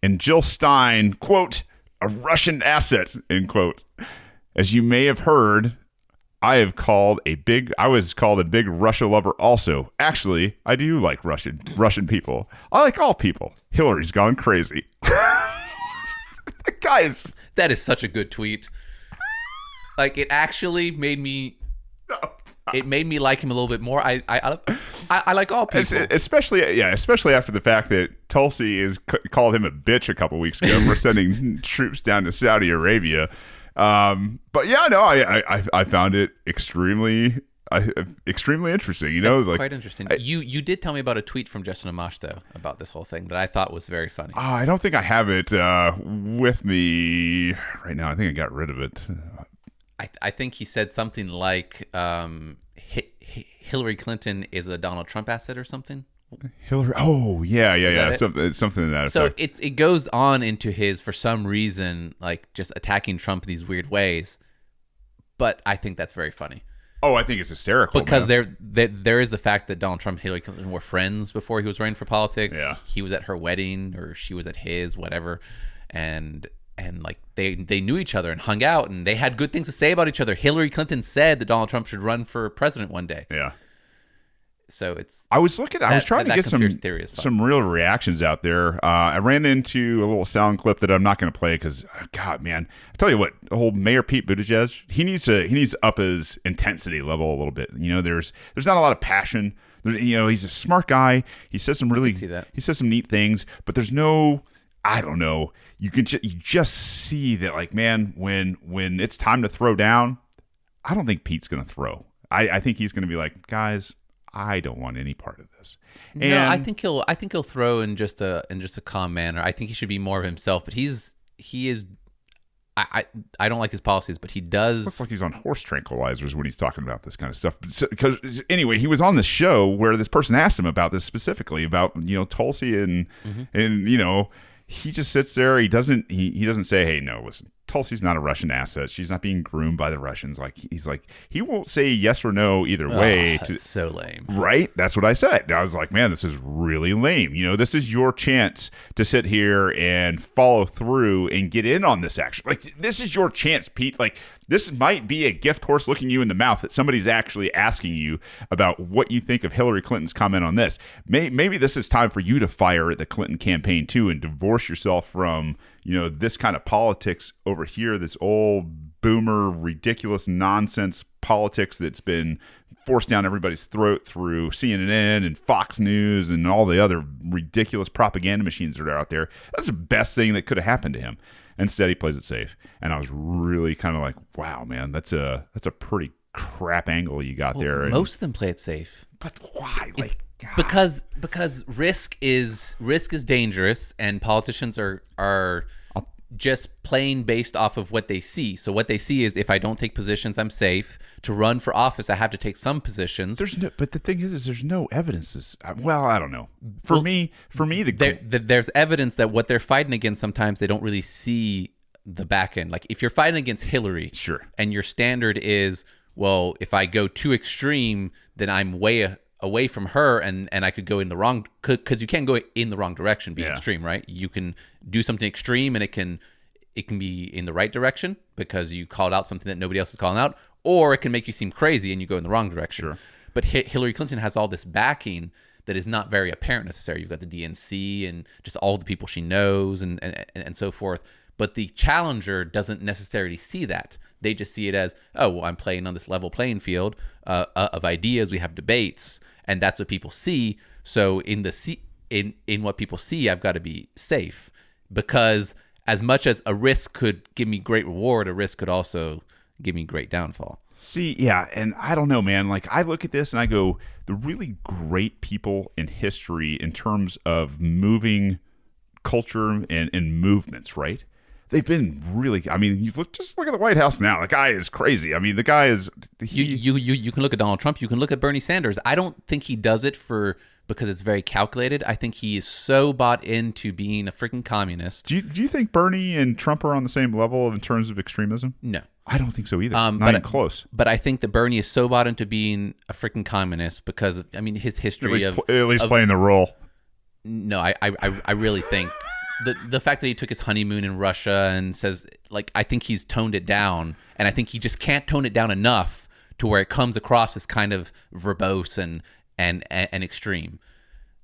And Jill Stein, quote, a Russian asset, end quote. As you may have heard, I was called a big Russia lover also. Actually, I do like Russian people. I like all people. Hillary's gone crazy. That is such a good tweet. Like, it actually made me like him a little bit more. I like all people. Especially after the fact that Tulsi called him a bitch a couple weeks ago for sending troops down to Saudi Arabia. But yeah, no, I found it extremely interesting. That's quite interesting. You did tell me about a tweet from Justin Amash though about this whole thing that I thought was very funny. I don't think I have it with me right now. I think I got rid of it. I think he said something like Hillary Clinton is a Donald Trump asset or something. Hillary. Oh yeah. Something in that. So effect. it goes on into his, for some reason, like just attacking Trump in these weird ways. But I think that's very funny. Oh, I think it's hysterical because there is the fact that Donald Trump and Hillary Clinton were friends before he was running for politics. Yeah, he was at her wedding or she was at his, whatever, and like they knew each other and hung out and they had good things to say about each other. Hillary Clinton said that Donald Trump should run for president one day. Yeah. So I was trying to get some real reactions out there. I ran into a little sound clip that I'm not going to play because, God, man, I tell you what, old Mayor Pete Buttigieg, he needs to up his intensity level a little bit. There's not a lot of passion. He's a smart guy. He says some neat things, but there's no I don't know. You just see that, like, man, when it's time to throw down, I don't think Pete's going to throw. I think he's going to be like, guys, I don't want any part of this. And No, I think he'll throw in just a calm manner. I think he should be more of himself, but he is. I don't like his policies, but he does. Looks like he's on horse tranquilizers when he's talking about this kind of stuff. Because anyway, he was on this show where this person asked him about this specifically about Tulsi and he just sits there. He doesn't say, hey, no, listen, Tulsi's not a Russian asset. She's not being groomed by the Russians. Like he won't say yes or no either way. That's so lame. Right? That's what I said. And I was like, man, this is really lame. This is your chance to sit here and follow through and get in on this action. Like, this is your chance, Pete. Like, this might be a gift horse looking you in the mouth that somebody's actually asking you about what you think of Hillary Clinton's comment on this. Maybe this is time for you to fire at the Clinton campaign too and divorce yourself from this kind of politics over here, this old boomer, ridiculous nonsense politics that's been forced down everybody's throat through CNN and Fox News and all the other ridiculous propaganda machines that are out there. That's the best thing that could have happened to him. Instead, he plays it safe. And I was really kind of like, wow, man, that's a pretty crap angle you got there. And most of them play it safe. But why? Like, because risk is dangerous, and politicians are just playing based off of what they see. So what they see is, if I don't take positions, I'm safe. To run for office, I have to take some positions. But the thing is there's no evidence. Well, I don't know. For me, there's evidence that what they're fighting against, sometimes they don't really see the back end. Like, if you're fighting against Hillary, sure, and your standard is, well, if I go too extreme, then I'm way away from her, and I could go in the wrong, because you can't go in the wrong direction being extreme, right? You can do something extreme and it can be in the right direction because you called out something that nobody else is calling out, or it can make you seem crazy and you go in the wrong direction. Sure. But Hillary Clinton has all this backing that is not very apparent necessarily. You've got the DNC and just all the people she knows and so forth. But the challenger doesn't necessarily see that. They just see it as, oh, well, I'm playing on this level playing field of ideas. We have debates, and that's what people see. So in what people see, I've got to be safe, because as much as a risk could give me great reward, a risk could also give me great downfall. See, yeah, and I don't know, man. Like, I look at this and I go, the really great people in history in terms of moving culture and movements, right? They've been really. I mean, just look at the White House now. The guy is crazy. I mean, the guy is. You can look at Donald Trump. You can look at Bernie Sanders. I don't think he does it because it's very calculated. I think he is so bought into being a freaking communist. Do you think Bernie and Trump are on the same level in terms of extremism? No, I don't think so either. Not even close. But I think that Bernie is so bought into being a freaking communist because of, his history at least playing the role. No, I really think. The fact that he took his honeymoon in Russia and says, like, I think he's toned it down, and I think he just can't tone it down enough to where it comes across as kind of verbose and extreme.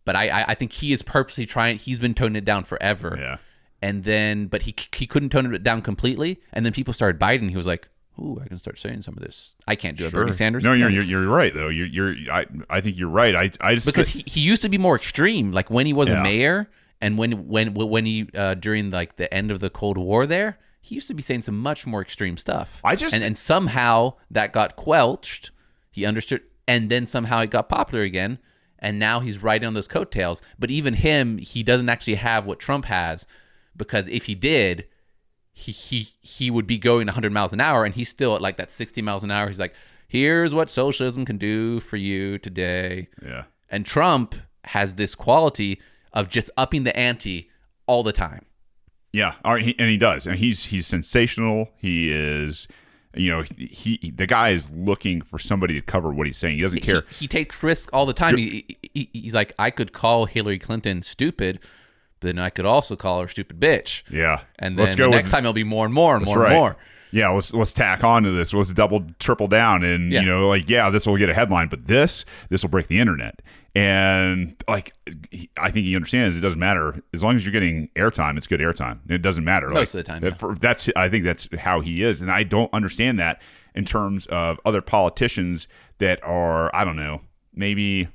But I think he is purposely trying. He's been toning it down forever. Yeah. And then, but he couldn't tone it down completely. And then people started biting. He was like, "Ooh, I can start saying some of this. I can't do it." Bernie Sanders. No, you're right though. I think you're right. I just because he used to be more extreme. Like when he was a mayor. And when he during like the end of the Cold War there, he used to be saying some much more extreme stuff. And somehow that got quelched. He understood, and then somehow it got popular again. And now he's riding on those coattails. But even him, he doesn't actually have what Trump has, because if he did, he would be going 100 miles an hour, and he's still at like that 60 miles an hour. He's like, here's what socialism can do for you today. Yeah. And Trump has this quality of just upping the ante all the time. Yeah, and he does. And he's sensational. He is, the guy is looking for somebody to cover what he's saying. He doesn't care. He takes risks all the time. He's like, I could call Hillary Clinton stupid, but then I could also call her stupid bitch. Yeah. And then the next time it'll be more and more and more and more. Yeah, let's tack on to this. Let's triple down, and this will get a headline, but this will break the internet. And like, I think he understands it doesn't matter as long as you're getting airtime. It's good airtime. It doesn't matter most of the time. Yeah. I think that's how he is, and I don't understand that in terms of other politicians that are, I don't know, maybe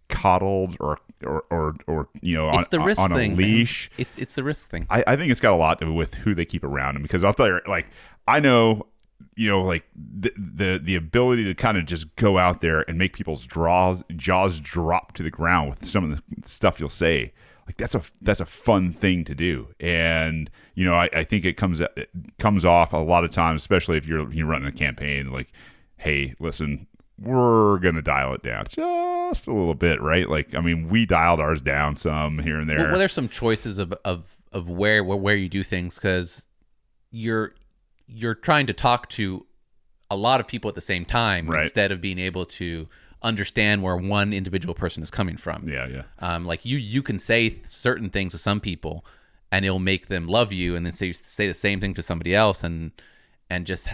coddled or It's the risk on a thing, leash. man. It's the risk thing. I think it's got a lot to do with who they keep around them, because I'll tell you, like, I know, like the ability to kind of just go out there and make people's jaws drop to the ground with some of the stuff you'll say. Like, that's a fun thing to do. And, I think it comes off a lot of times, especially if you're running a campaign, like, hey, listen, we're going to dial it down just a little bit, right? Like, I mean, we dialed ours down some here and there. Well, there's some choices of where you do things, because you're trying to talk to a lot of people at the same time, right, instead of being able to understand where one individual person is coming from. Yeah. Like you can say certain things to some people and it'll make them love you, and then say the same thing to somebody else, and just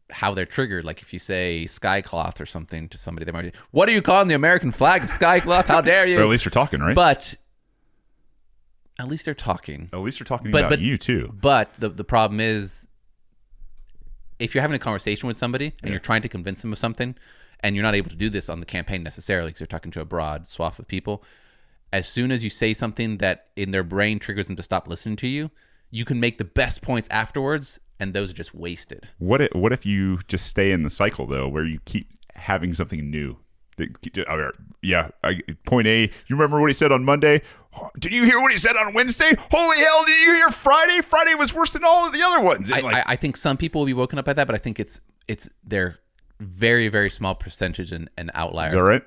how they're triggered. Like if you say skycloth or something to somebody, they might be, what are you calling the American flag a skycloth? How dare you? But at least they're talking, right? But at least they're talking. At least they're talking about you too. But the problem is, if you're having a conversation with somebody and you're trying to convince them of something, and you're not able to do this on the campaign necessarily because you're talking to a broad swath of people, as soon as you say something that in their brain triggers them to stop listening to you, you can make the best points afterwards, and those are just wasted. What if you just stay in the cycle, though, where you keep having something new? Point A, you remember what he said on Monday? Did you hear what he said on Wednesday? Holy hell, did you hear Friday? Friday was worse than all of the other ones. I think some people will be woken up by that, but I think they're very, very small percentage and outliers. Is that right?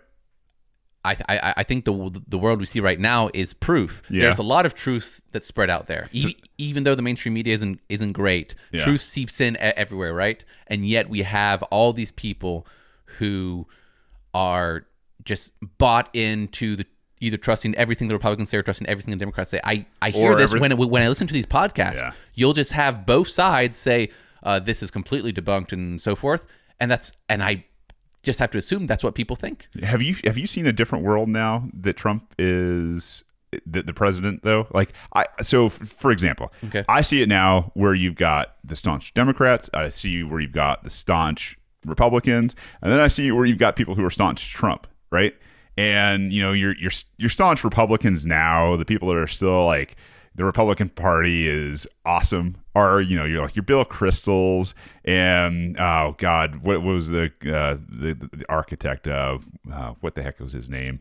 I think the world we see right now is proof. Yeah. There's a lot of truth that's spread out there. Even though the mainstream media isn't great, truth seeps in everywhere, right? And yet we have all these people who are just bought into either trusting everything the Republicans say or trusting everything the Democrats say. I hear this when I listen to these podcasts. Yeah. You'll just have both sides say this is completely debunked and so forth, and I just have to assume that's what people think. Have you seen a different world now that Trump is the president, though? Like, for example, I see it now where you've got the staunch Democrats, I see where you've got the staunch Republicans, and then I see where you've got people who are staunch Trump, right? And your staunch Republicans now, the people that are still like, the Republican Party is awesome, are you're like your Bill Kristols and oh god, what was the architect of what the heck was his name?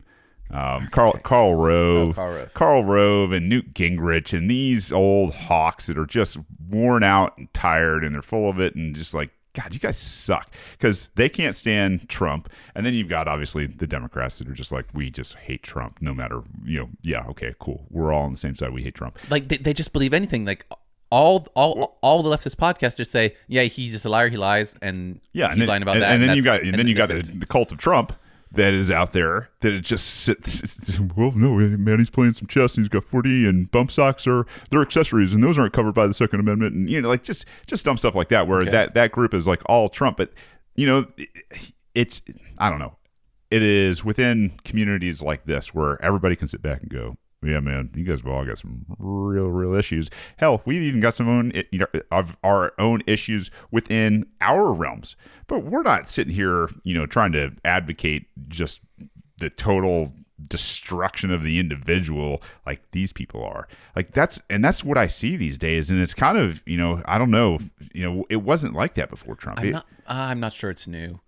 Karl Rove. Karl Rove and Newt Gingrich and these old hawks that are just worn out and tired, and they're full of it, and just like, God, you guys suck, because they can't stand Trump. And then you've got obviously the Democrats that are just like, we just hate Trump no matter, okay, cool, we're all on the same side, we hate Trump. Like they just believe anything. Like all the leftist podcasters say, yeah, he's just a liar, he lies, and he's lying about that. And then you got the cult of Trump that is out there that it just sits. Well, no, man, he's playing some chess and he's got 40, and bump stocks they're accessories and those aren't covered by the Second Amendment, and like just dumb stuff like that, where that group is like all Trump. But it's, I don't know, it is within communities like this where everybody can sit back and go, yeah, man, you guys have all got some real issues. Hell, we've even got some of our own issues within our realms. But we're not sitting here, trying to advocate just the total destruction of the individual like these people are. Like that's what I see these days, and it's kind of, I don't know, it wasn't like that before Trump. I'm not sure it's new.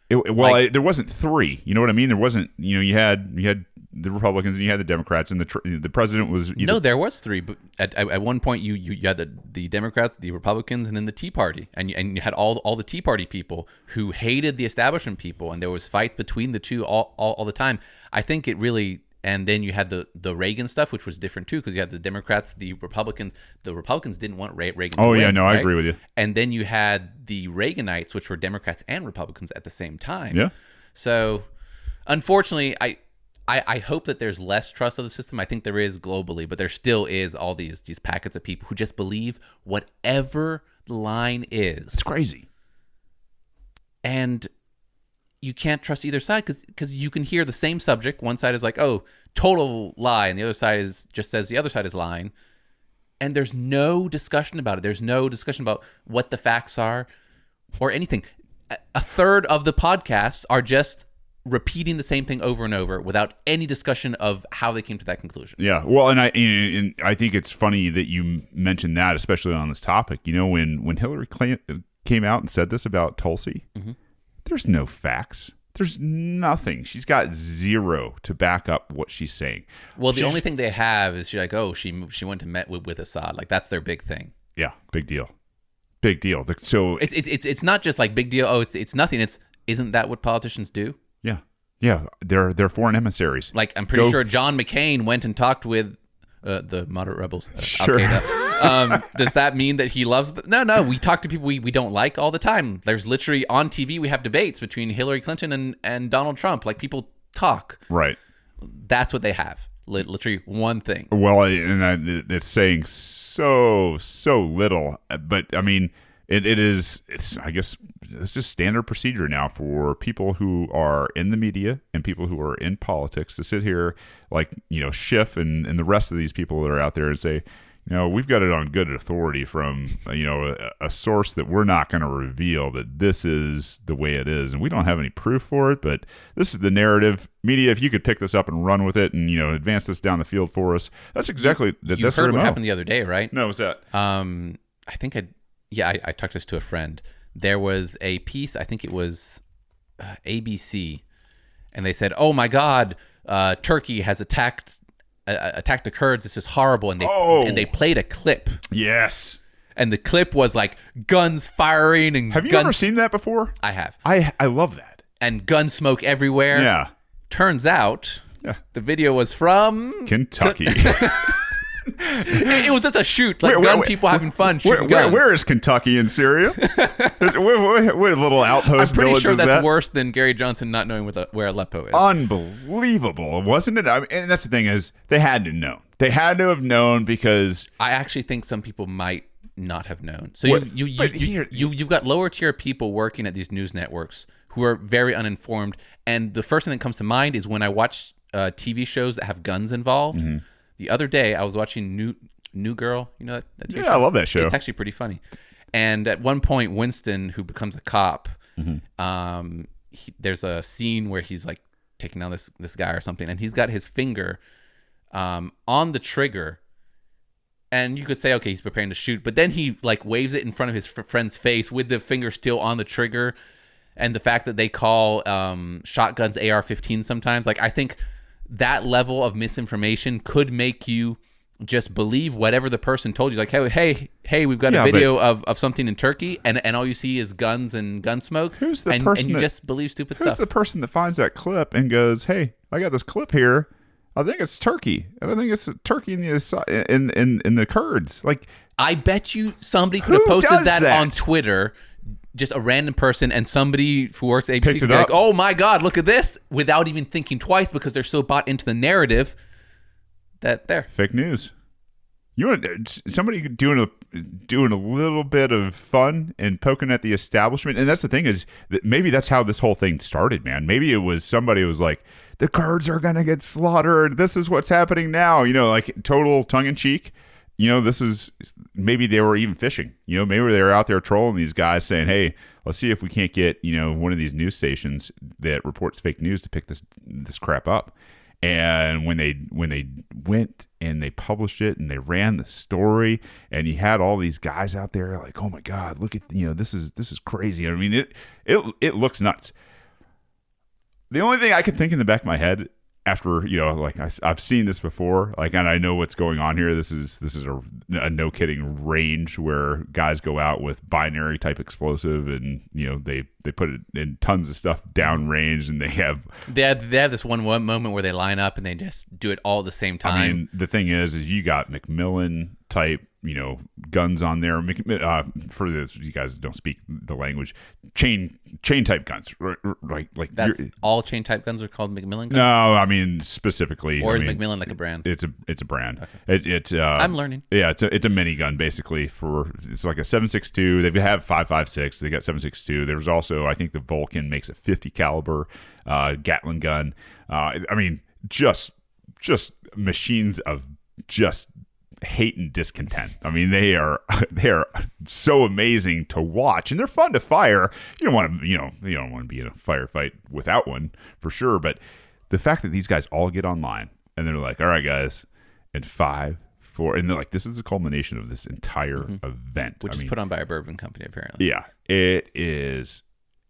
There wasn't three. You know what I mean? There wasn't. You had the Republicans and you had the Democrats, and the president was. No, there was three. But at one point, you had the Democrats, the Republicans, and then the Tea Party, and you had all the Tea Party people who hated the establishment people, and there was fights between the two all the time. I think it really. And then you had the Reagan stuff, which was different too, because you had the Democrats, the Republicans. The Republicans didn't want Reagan to win, right? I agree with you. And then you had the Reaganites, which were Democrats and Republicans at the same time. Yeah. So, unfortunately, I hope that there's less trust of the system. I think there is globally, but there still is all these packets of people who just believe whatever the line is. It's crazy. And you can't trust either side because you can hear the same subject. One side is like, oh, total lie, and the other side just says the other side is lying. And there's no discussion about it. There's no discussion about what the facts are or anything. A third of the podcasts are just repeating the same thing over and over without any discussion of how they came to that conclusion. Yeah, well, and I think it's funny that you mentioned that, especially on this topic. You know, when Hillary came out and said this about Tulsi, there's no facts. There's nothing. She's got zero to back up what she's saying. Well, the only thing they have is she's like, oh, she went to met with Assad. Like, that's their big thing. Yeah, big deal. Big deal. So it's not just like big deal. Oh, it's nothing. Isn't that what politicians do? Yeah, they're foreign emissaries. Like, I'm pretty sure John McCain went and talked with the moderate rebels. Sure. Al-Qaeda. Does that mean that he loves them? No. We talk to people we don't like all the time. There's literally on TV, we have debates between Hillary Clinton and Donald Trump. Like, people talk. Right. That's what they have. Literally one thing. Well, and it's saying so little. But, I mean, it's I guess it's just standard procedure now for people who are in the media and people who are in politics to sit here like, you know, Schiff and the rest of these people that are out there and say, you know, we've got it on good authority from, you know, a source that we're not going to reveal that this is the way it is. And we don't have any proof for it, but this is the narrative. Media, if you could pick this up and run with it and, you know, advance this down the field for us, that's exactly You that's heard what happened the other day, right? No, what's that? I think I talked this to a friend. There was a piece, I think it was ABC, and they said, "Oh my God, Turkey has attacked the Kurds. This is horrible." And they played a clip. Yes. And the clip was like guns firing and have you ever seen that before? I have. I love that. And gun smoke everywhere. Yeah. Turns out, the video was from Kentucky. It was just a shoot, like people having fun shooting guns. Where is Kentucky in Syria? What little outpost I'm pretty village sure is that's that? worse than Gary Johnson not knowing where Aleppo is. Unbelievable, wasn't it? I mean, and that's the thing is, they had to know. They had to have known because I actually think some people might not have known. So you've got lower tier people working at these news networks who are very uninformed, and the first thing that comes to mind is when I watch TV shows that have guns involved. Mm-hmm. The other day, I was watching New Girl. You know that TV show? I love that show. It's actually pretty funny. And at one point, Winston, who becomes a cop, there's a scene where he's like taking down this guy or something, and he's got his finger on the trigger. And you could say, okay, he's preparing to shoot, but then he like waves it in front of his friend's face with the finger still on the trigger. And the fact that they call shotguns AR-15 sometimes, like I think that level of misinformation could make you just believe whatever the person told you. Like, hey, we've got a video of something in Turkey, and all you see is guns and gun smoke. Who's the person and you just believe stupid stuff. Who's the person that finds that clip and goes, hey, I got this clip here. I think it's Turkey. I don't think it's Turkey in the Kurds. Like, I bet you somebody could have posted that on Twitter, just a random person, and somebody who works at ABC could be like, oh my God, look at this, without even thinking twice because they're so bought into the narrative that they're fake news. You want somebody doing a little bit of fun and poking at the establishment, and that's the thing is that maybe that's how this whole thing started, man. Maybe it was somebody who was like, the Kurds are gonna get slaughtered. This is what's happening now. You know, like total tongue in cheek. You know, this is maybe they were even fishing. You know, maybe they were out there trolling these guys saying, hey, let's see if we can't get, you know, one of these news stations that reports fake news to pick this crap up. And when they went and they published it and they ran the story and you had all these guys out there like, oh my God, look at, you know, this is crazy. I mean, it looks nuts. The only thing I can think in the back of my head after, you know, like I've seen this before, like, and I know what's going on here. This is a no kidding range where guys go out with binary type explosive, and you know they put it in tons of stuff downrange, and they have this one moment where they line up and they just do it all at the same time. I mean, the thing is you got McMillan type, you know, guns on there. For this, you guys don't speak the language. Chain type guns, right? Like that's all chain type guns are called McMillan guns. No, I mean specifically. Or is McMillan like a brand? It's a brand. Okay. I'm learning. Yeah, it's a minigun basically. It's like a 7.62. They have 5.56. They got 7.62. There's also, I think the Vulcan makes a 50 caliber Gatling gun. I mean, just machines of just hate and discontent. I mean, they are so amazing to watch, and they're fun to fire. You don't want to, you don't want to be in a firefight without one for sure. But the fact that these guys all get online and they're like, "All right, guys, in 5, 4," and they're like, "This is the culmination of this entire event," which is put on by a bourbon company, apparently. Yeah, it is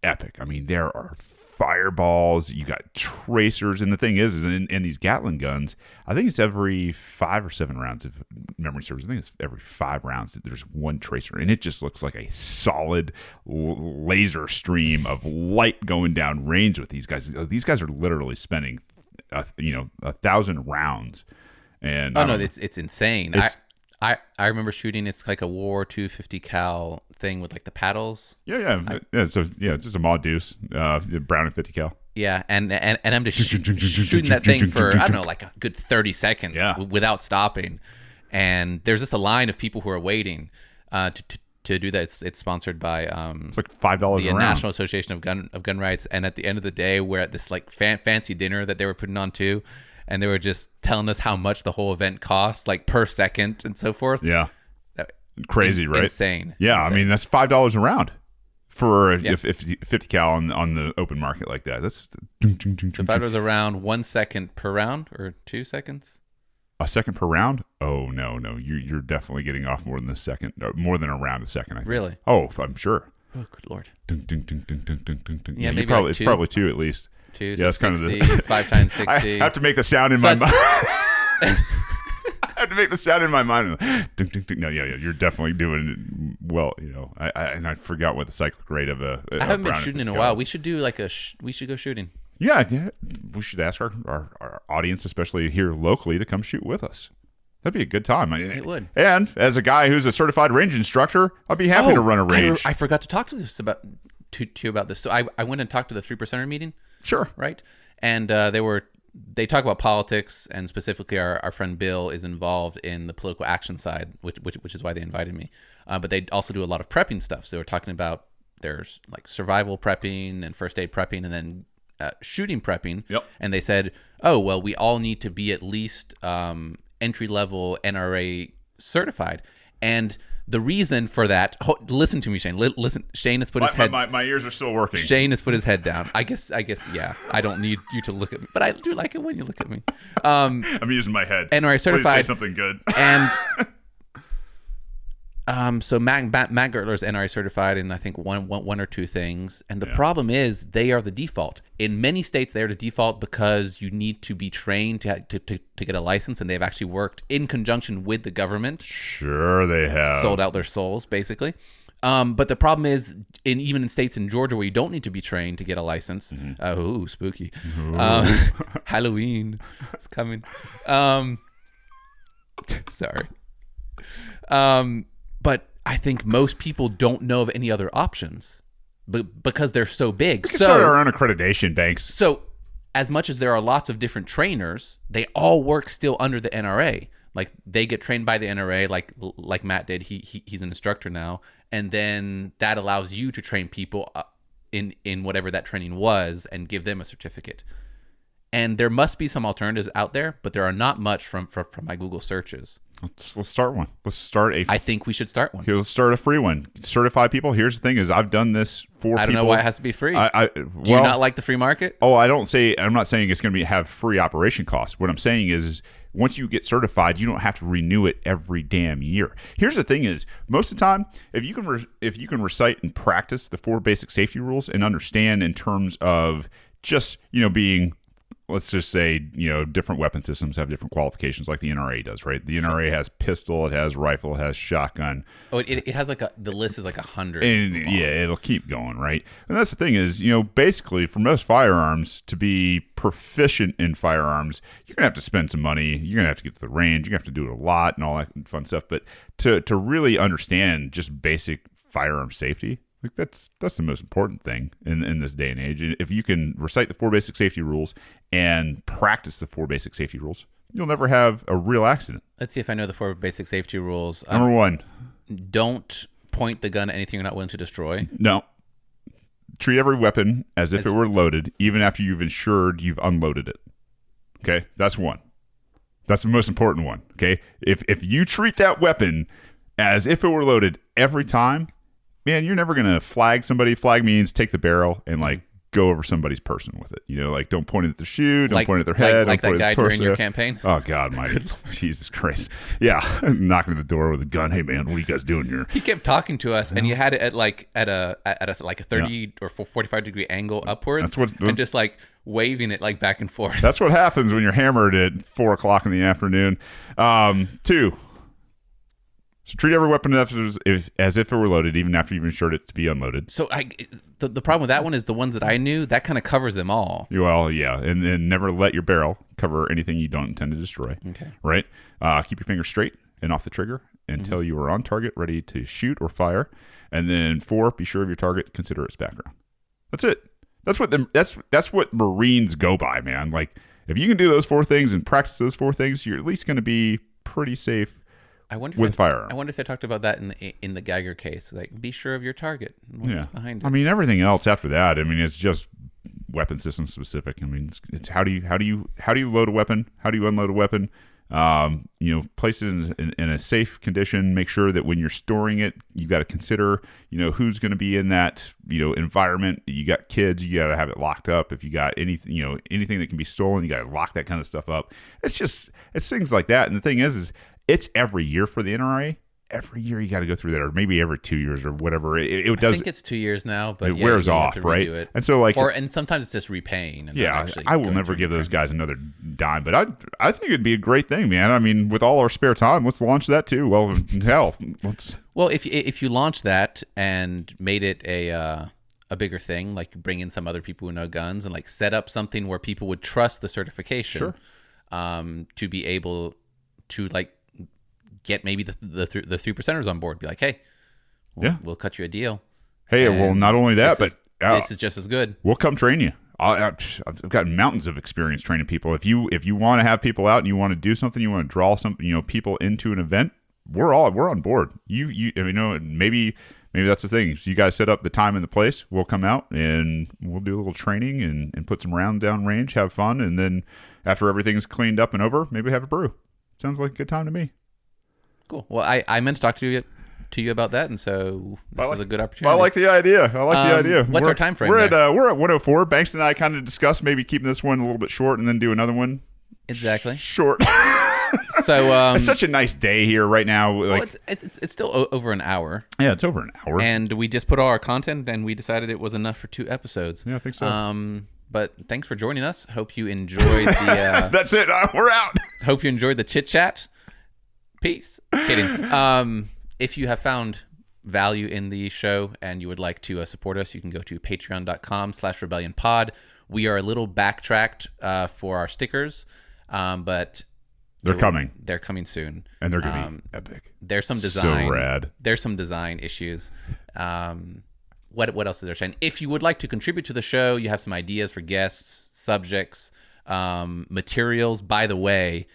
epic. I mean, there are fireballs, you got tracers, and the thing is in these Gatling guns, I think it's every 5 or 7 rounds, if memory serves. I think it's every 5 rounds that there's one tracer, and it just looks like a solid laser stream of light going down range with these guys. These guys are literally spending 1,000 rounds. And it's insane. I remember shooting. It's like a War 250 cal thing with like the paddles. Yeah. So it's just a mod deuce, Brown and 50 cal. Yeah, and I'm just shooting that thing for I don't know, like a good 30 seconds without stopping. And there's just a line of people who are waiting to do that. It's sponsored by it's like $5 the a round. National Association of Gun Rights. And at the end of the day, we're at this like fancy dinner that they were putting on too. And they were just telling us how much the whole event costs, like per second and so forth. Yeah. Crazy, right? Insane. Yeah. Insane. I mean, that's $5 a round for if 50 cal on the open market like that. That's so $5 a round, 1 second per round or 2 seconds? A second per round? Oh, no. You're definitely getting off more than a second, more than a round a second, I think. Really? Oh, I'm sure. Oh, good Lord. Yeah, maybe probably, like it's probably 2 at least. 2, yeah, so that's 60, kind of the 5 times 60. I have to make the sound in my mind. I have to make the sound in my mind. No, yeah, you're definitely doing well. I forgot what the cyclic rate of a. I haven't been shooting in a while. We should do like we should go shooting. Yeah, we should ask our audience, especially here locally, to come shoot with us. That'd be a good time. It would. And as a guy who's a certified range instructor, I'd be happy to run a range. I forgot to talk to you about this. So I went and talked to the 3%er meeting. Sure. Right. And they talk about politics, and specifically our friend Bill is involved in the political action side, which is why they invited me. But they also do a lot of prepping stuff. So they were talking about there's like survival prepping and first aid prepping, and then shooting prepping. Yep. And they said, oh, well, we all need to be at least entry level NRA certified. And the reason for that, listen to me, Shane. Listen, Shane has put his head. My ears are still working. Shane has put his head down. I guess, yeah. I don't need you to look at me, but I do like it when you look at me. I'm using my head. NRA certified. Please say something good. And so Matt Gertler's NRA certified in I think one or 2 things. And the problem is they are the default. In many states, they are the default because you need to be trained to get a license, and they've actually worked in conjunction with the government. Sure, they have. Sold out their souls, basically. But the problem is, even in states in Georgia where you don't need to be trained to get a license. Oh, spooky. Halloween. It's coming. Sorry. But I think most people don't know of any other options because they're so big. We can start our own accreditation banks. So as much as there are lots of different trainers, they all work still under the NRA. Like they get trained by the NRA, like Matt did. He's an instructor now. And then that allows you to train people in whatever that training was and give them a certificate. And there must be some alternatives out there, but there are not much from my Google searches. Let's start one. Let's start I think we should start one. Here, let's start a free one. Certify people. Here's the thing: is I've done this for people. I don't know why it has to be free. Do you not like the free market? Oh, I'm not saying it's going to have free operation costs. What I'm saying is once you get certified, you don't have to renew it every damn year. Here's the thing: is most of the time, if you can recite and practice the 4 basic safety rules and understand in terms of just being. Let's just say, different weapon systems have different qualifications like the NRA does, right? The NRA has pistol, it has rifle, it has shotgun. Oh, it has the list is like 100. And it'll keep going, right? And that's the thing is, basically for most firearms to be proficient in firearms, you're going to have to spend some money. You're going to have to get to the range. You're going to have to do it a lot and all that fun stuff. But to really understand just basic firearm safety, that's the most important thing in this day and age. If you can recite the 4 basic safety rules and practice the 4 basic safety rules, you'll never have a real accident. Let's see if I know the 4 basic safety rules. Number 1. Don't point the gun at anything you're not willing to destroy. No. Treat every weapon as if it were loaded, even after you've ensured you've unloaded it. Okay? That's 1. That's the most important one. Okay, if you treat that weapon as if it were loaded every time, man, you're never gonna flag somebody. Flag means take the barrel and like go over somebody's person with it. You know, like don't point it at their shoe, don't point it at their head, like don't that point guy it at their during your torso. campaign. Oh God, mighty Jesus Christ! Yeah, knocking at the door with a gun. Hey man, what are you guys doing here? He kept talking to us, and you had it at a 30 or 45-degree angle upwards, and just like waving it like back and forth. That's what happens when you're hammered at 4:00 in the afternoon. 2. So treat every weapon as if it were loaded, even after you've ensured it to be unloaded. So the problem with that one is the ones that I knew, that kind of covers them all. Well, yeah, and then never let your barrel cover anything you don't intend to destroy. Okay. Right? Keep your finger straight and off the trigger until you are on target, ready to shoot or fire. And then 4, be sure of your target, consider its background. That's it. That's what Marines go by, man. Like, if you can do those 4 things and practice those 4 things, you're at least going to be pretty safe. I wonder with firearm. I wonder if they talked about that in the Geiger case. Like, be sure of your target. What's behind it. I mean, everything else after that. I mean, it's just weapon system specific. I mean, it's how do you load a weapon? How do you unload a weapon? Place it in a safe condition. Make sure that when you're storing it, you got to consider, who's going to be in that, environment. You got kids, you got to have it locked up. If you got anything, anything that can be stolen, you got to lock that kind of stuff up. It's things like that. And the thing is it's every year for the NRA. Every year you got to go through that, or maybe every 2 years or whatever. It does. I think it's 2 years now, but it wears off, right? It. And so and sometimes it's just repaying. And I will never give those guys another dime, but I think it'd be a great thing, man. I mean, with all our spare time, let's launch that too. Well, hell, Well, if you launch that and made it a bigger thing, like bring in some other people who know guns and like set up something where people would trust the certification, to be able to like get maybe the 3%ers on board. Be like, hey, we'll cut you a deal. Hey, well, not only that, but this is just as good. We'll come train you. I've got mountains of experience training people. If you want to have people out and you want to do something, you want to draw some people into an event, we're on board. Maybe that's the thing. So you guys set up the time and the place. We'll come out and we'll do a little training and put some rounds down range, have fun, and then after everything's cleaned up and over, maybe have a brew. Sounds like a good time to me. Cool. Well, I meant to talk to you about that, and so this is a good opportunity. I like the idea. What's our time frame? We're at 104. Banks and I kind of discussed maybe keeping this one a little bit short and then do another one. Exactly. Short. So it's such a nice day here right now. It's still over an hour. Yeah, it's over an hour. And we just put all our content, and we decided it was enough for 2 episodes. Yeah, I think so. But thanks for joining us. Hope you enjoyed the. That's it. We're out. Hope you enjoyed the chit chat. Peace. Kidding. If you have found value in the show and you would like to support us, you can go to patreon.com/rebellionpod. We are a little backtracked for our stickers, but they're coming. They're coming soon, and they're gonna be epic. There's some design. So rad. There's some design issues. What else is there, Shane? If you would like to contribute to the show, you have some ideas for guests, subjects, materials. By the way,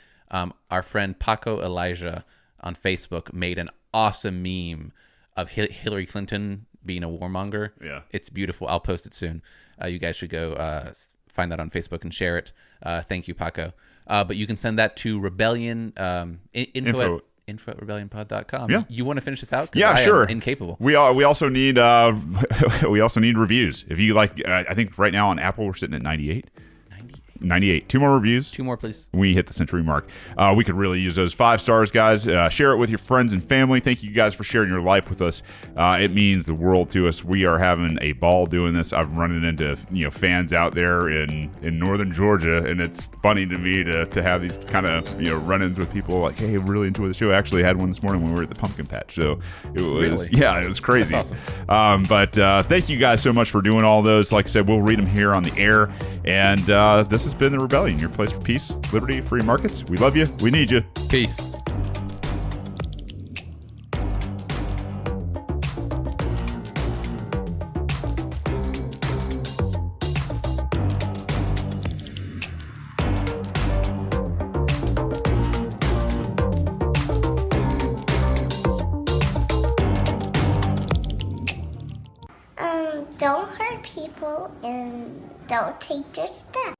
our friend Paco Elijah on Facebook made an awesome meme of Hillary Clinton being a warmonger. Yeah. It's beautiful. I'll post it soon. You guys should go find that on Facebook and share it. Thank you, Paco. But you can send that to Rebellion, info at rebellionpod.com. Yeah. You want to finish this out? Yeah, I sure. am incapable. We also need reviews. If you like, I think right now on Apple we're sitting at 98. 98. 2 more reviews. 2 more, please. We hit the century mark. We could really use those 5 stars, guys. Share it with your friends and family. Thank you guys for sharing your life with us. It means the world to us. We are having a ball doing this. I'm running into fans out there in northern Georgia, and it's funny to me to have these kind of run-ins with people like, hey, really enjoy the show. I actually had one this morning when we were at the pumpkin patch. So it was it was crazy. That's awesome. But thank you guys so much for doing all those. Like I said, we'll read them here on the air. And this has been The Rebellion, your place for peace, liberty, free markets. We love you. We need you. Peace. Don't hurt people and don't take their stuff.